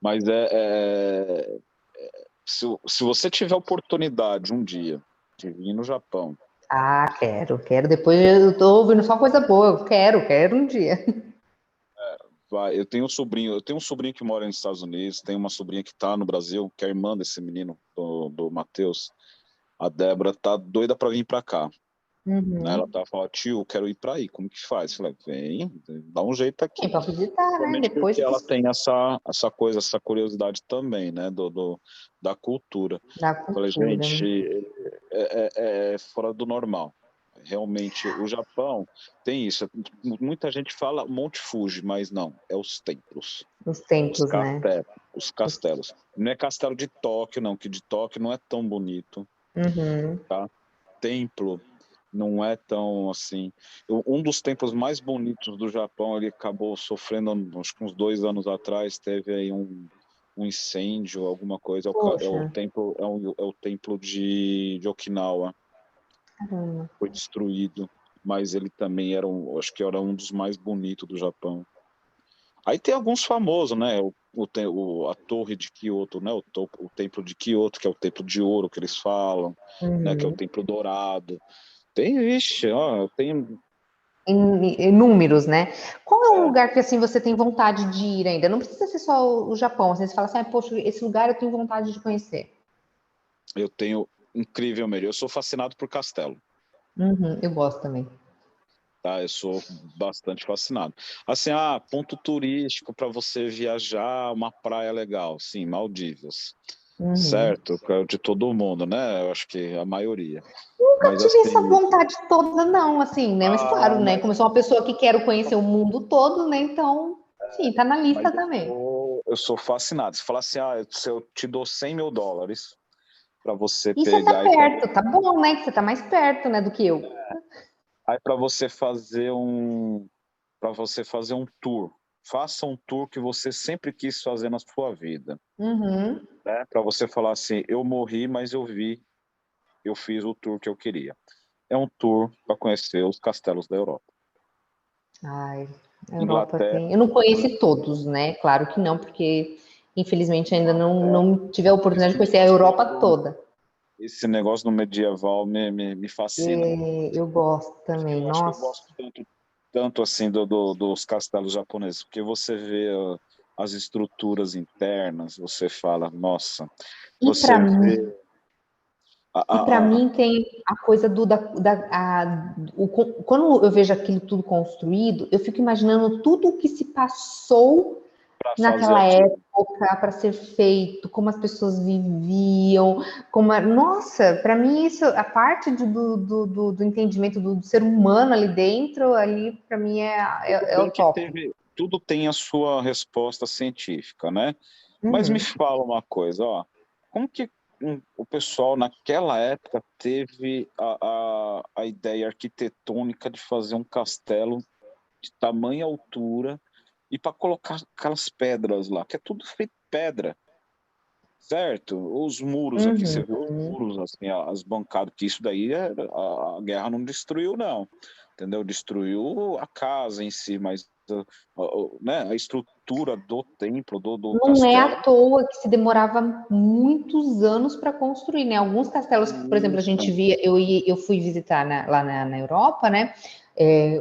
Mas se você tiver oportunidade um dia de vir no Japão, Ah, quero. Depois eu tô ouvindo só coisa boa. Eu quero um dia. vai, eu tenho um sobrinho que mora nos Estados Unidos, tem uma sobrinha que está no Brasil, que é a irmã desse menino, do Matheus. A Débora tá doida para vir para cá. Né? Ela Uhum. tá falando, tio, eu quero ir para aí, como que faz? Eu falei, vem, dá um jeito Tem aqui. para visitar, né? Principalmente Depois porque que ela tem essa coisa, essa curiosidade também, né, da cultura. da Eu falei, cultura. gente, é fora do normal. Realmente, o Japão tem isso. Muita gente fala Monte Fuji, mas não, é os templos, Os os templos, né? castelos, os castelos. Não é castelo de Tóquio, não, que de Tóquio não é tão bonito, Uhum. tá? Templo não é tão assim. Um dos templos mais bonitos do Japão, ele acabou sofrendo, acho que uns 2 anos atrás, teve aí um incêndio, alguma coisa. É Poxa, o templo, é o templo de Okinawa, caramba. foi destruído, mas ele também acho que era um dos mais bonitos do Japão. Aí tem alguns famosos, né? A Torre de Kyoto, né? O Templo de Kyoto, que é o Templo de Ouro que eles falam, né? Que é o Uhum. Templo Dourado. Tem, vixe, ó, tem. Em números, né? Qual é um lugar que assim você tem vontade de ir ainda? Não precisa ser só o Japão. Assim, você fala assim, ah, poxa, esse lugar eu tenho vontade de conhecer. Eu tenho incrível mesmo. Eu sou fascinado por castelo, Uhum, eu gosto também. tá? Eu sou bastante fascinado. Assim, ponto turístico para você viajar, uma praia legal, sim, Maldivas, Uhum. certo? Que é de todo mundo, né? Eu acho que a maioria. Nunca Mas tive essa assim, vontade toda, não, assim, né? Mas claro, né? mas, Como eu sou uma pessoa que quero conhecer o mundo todo, né? Então, sim, tá na lista mas eu também. sou, eu sou fascinado. Se falar assim, se eu te dou US$ 100.000 para você E você tá pegar e fazer. perto, tá bom, né? Que você tá mais perto, né, do que eu. Aí para você fazer um tour. Faça um tour que você sempre quis fazer na sua vida, Uhum. né? Para você falar assim, eu morri, mas eu fiz o tour que eu queria. É um tour para conhecer os castelos da Europa. Ai, a Europa Inglaterra, tem. Eu não conheci todos, né? Claro que não, porque infelizmente ainda Inglaterra, não tive a oportunidade esse de conhecer a negócio Europa toda. esse negócio do medieval me fascina. É, eu gosto também, Eu acho que eu nossa. gosto tanto assim dos castelos japoneses, porque você vê as estruturas internas, você fala, nossa, E para você mim, vê a, e para a, mim tem a coisa quando eu vejo aquilo tudo construído, eu fico imaginando tudo o que se passou para fazer naquela aquilo. época para ser feito, como as pessoas viviam, nossa, para mim isso, a parte do entendimento do ser humano ali dentro, ali para mim Tudo é o bem que top. tudo tem a sua resposta científica, né? Mas me Uhum. fala uma coisa, ó, como que o pessoal naquela época teve a ideia arquitetônica de fazer um castelo de tamanha altura e para colocar aquelas pedras lá, que é tudo feito de pedra, certo? Os muros aqui, você vê os Uhum. muros, assim, as bancadas, que isso daí a guerra não destruiu, não, entendeu? Destruiu a casa em si, mas né, a estrutura do templo, do Não é castelo. à toa que se demorava muitos anos para construir, né? Alguns castelos que, por exemplo, a gente Isso. via, eu fui visitar lá na Europa, né?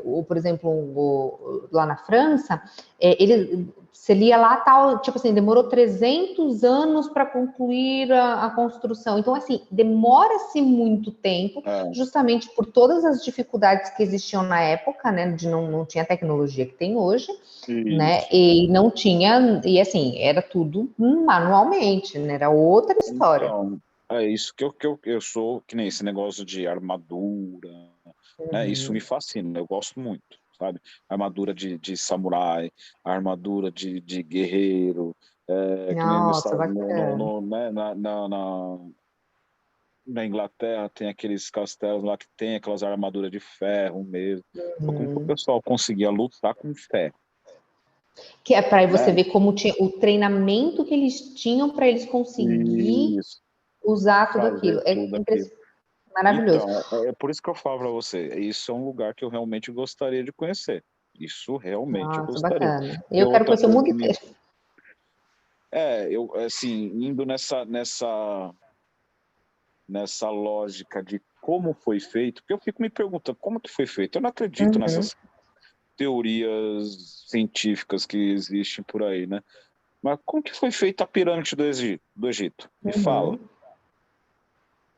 Ou, por exemplo, lá na França, você lia lá tal, tipo assim, demorou 300 anos para concluir a construção. Então, assim, demora-se muito tempo, É, justamente por todas as dificuldades que existiam na época, né? De não tinha a tecnologia que tem hoje, né? isso. E não tinha, e assim, era tudo manualmente, né? Era outra história. Então, é isso que eu sou, que nem esse negócio de armadura, né? Isso me Uhum. fascina, eu gosto muito, sabe? Armadura de samurai, armadura de guerreiro, que nem Nossa, bacana. né, na Inglaterra tem aqueles castelos lá que tem aquelas armaduras de ferro mesmo. Como que o Uhum. pessoal conseguia lutar com ferro, Que é para você né? ver como tinha o treinamento que eles tinham para eles conseguir E usar tudo aquilo. fazer tudo aquilo. Maravilhoso. Então, é por isso que eu falo para você, isso é um lugar que eu realmente gostaria de conhecer. Isso realmente eu Nossa, gostaria. bacana. E Eu quero outra conhecer o coisa mundo que me... inteiro. Eu, assim, indo nessa lógica de como foi feito, porque eu fico me perguntando como que foi feito. Eu não acredito Uhum, nessas teorias científicas que existem por aí, né? Mas como que foi feita a pirâmide do Egito? Me fala. uhum.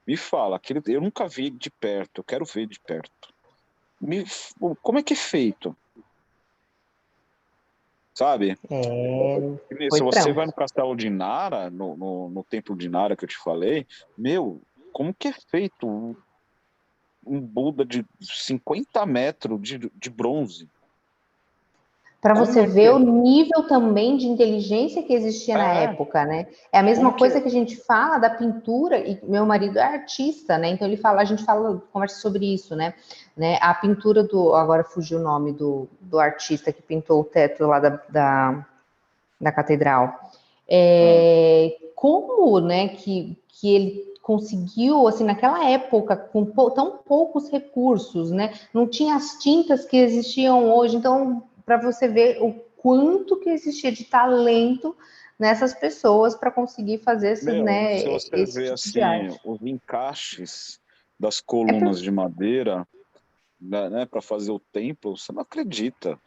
Me fala. Eu nunca vi de perto, eu quero ver de perto. Me, como é que é feito? Sabe? É, Se foi você vai trampo. no Castelo de Nara, no Templo de Nara que eu te falei, meu, como que é feito um Buda de 50 metros de bronze? Para você Como é que ver é? o nível também de inteligência que existia na É, época, né? É a mesma como que coisa é? que a gente fala da pintura, e meu marido é artista, né? Então ele fala, a gente fala, conversa sobre isso, né? A pintura do, agora fugiu o nome do artista que pintou o teto lá da catedral. Ah, Como, né, que ele conseguiu, assim, naquela época, com tão poucos recursos, né? Não tinha as tintas que existiam hoje, então, para você ver o quanto que existia de talento nessas pessoas para conseguir fazer essa, meu, se né, você esse vê tipo de assim, arte. os encaixes das É colunas de madeira, né, para fazer o templo, você não acredita.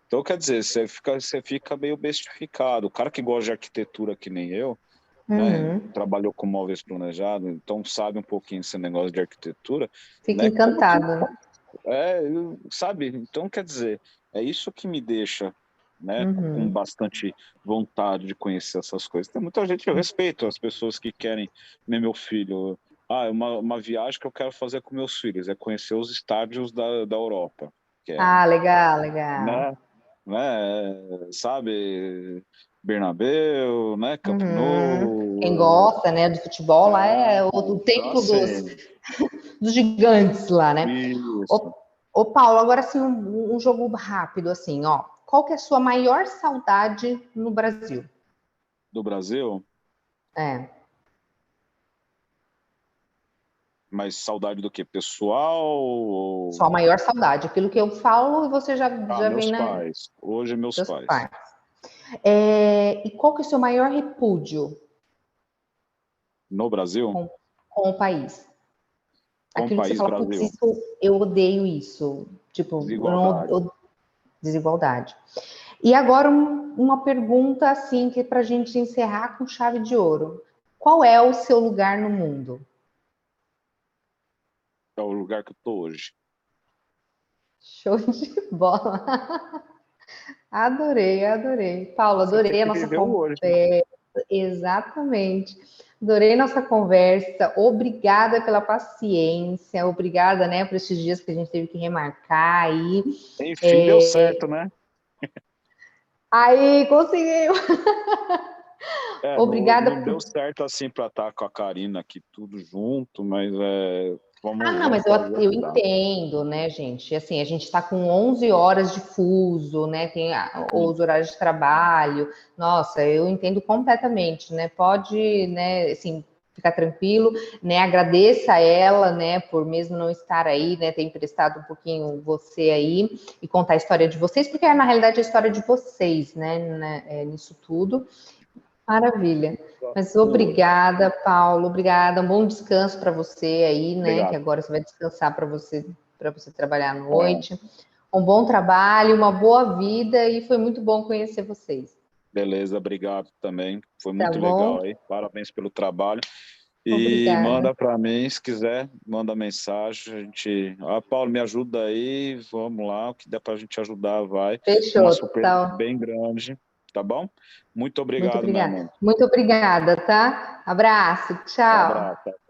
Então, quer dizer, você fica meio bestificado. O cara que gosta de arquitetura que nem eu, né, uhum. trabalhou com móveis planejados, então sabe um pouquinho esse negócio de arquitetura, Fica né? Como que encantado, né? sabe? Então, quer dizer, é isso que me deixa, né, com Uhum. bastante vontade de conhecer essas coisas. Tem muita gente, eu respeito as pessoas que querem, nem meu filho. Uma viagem que eu quero fazer com meus filhos é conhecer os estádios da Europa, que é, Ah, legal, legal. né, sabe, Bernabéu, né, Camp Uhum. Quem Nou, gosta, né, do futebol lá é o então templo assim, dos gigantes lá, né? isso, Ô, ô Paulo, agora sim um jogo rápido assim, ó. Qual que é a sua maior saudade no Brasil? do Brasil, É, mas saudade do quê? Pessoal ou... sua maior saudade. Aquilo que eu falo e você já vem Meus na pais. Hoje, meus seus pais. pais. E qual que é o seu maior repúdio No Brasil, com, com o país? com o Aquilo que você país fala, putz, Brasil, isso eu odeio isso. Tipo, desigualdade. desigualdade. E agora uma pergunta assim que para a gente encerrar com chave de ouro. Qual é o seu lugar no mundo? É o lugar que eu tô hoje. Show de bola. Adorei, adorei. Paulo, Você tem adorei a que nossa viver o hoje. conversa. Exatamente. Adorei nossa conversa. Obrigada pela paciência. Obrigada, né, por esses dias que a gente teve que remarcar aí. Enfim, deu certo, né? Aí, conseguiu. Não, Obrigada não deu por... certo assim para estar com a Karina aqui tudo junto, mas Ah, vamos, não, vamos mas eu, fazer o eu que dá. entendo, né, gente? Assim, a gente está com 11 horas de fuso, né? Tem Sim. os horários de trabalho. Nossa, eu entendo completamente, né? Pode, né, assim, ficar tranquilo, né? Agradeça a ela, né, por mesmo não estar aí, né, ter emprestado um pouquinho você aí e contar a história de vocês, porque na realidade é a história de vocês, né, nisso tudo. Maravilha. Mas Sua. obrigada, Paulo. Obrigada. Um bom descanso para você aí, né? Que Obrigado. agora você vai descansar para você trabalhar à noite. Um bom trabalho, uma boa vida e foi muito bom conhecer vocês. Beleza, obrigado também. Foi Tá muito bom? legal aí. Parabéns pelo trabalho. E Obrigada. manda para mim, se quiser, manda mensagem. A gente, Paulo, me ajuda aí, vamos lá, o que der para a gente ajudar, vai. Uma Fechou. surpresa Tá. bem grande, tá bom? Muito Muito obrigado, meu obrigada. irmão. Muito obrigada, tá? Abraço. Um Tchau. abraço.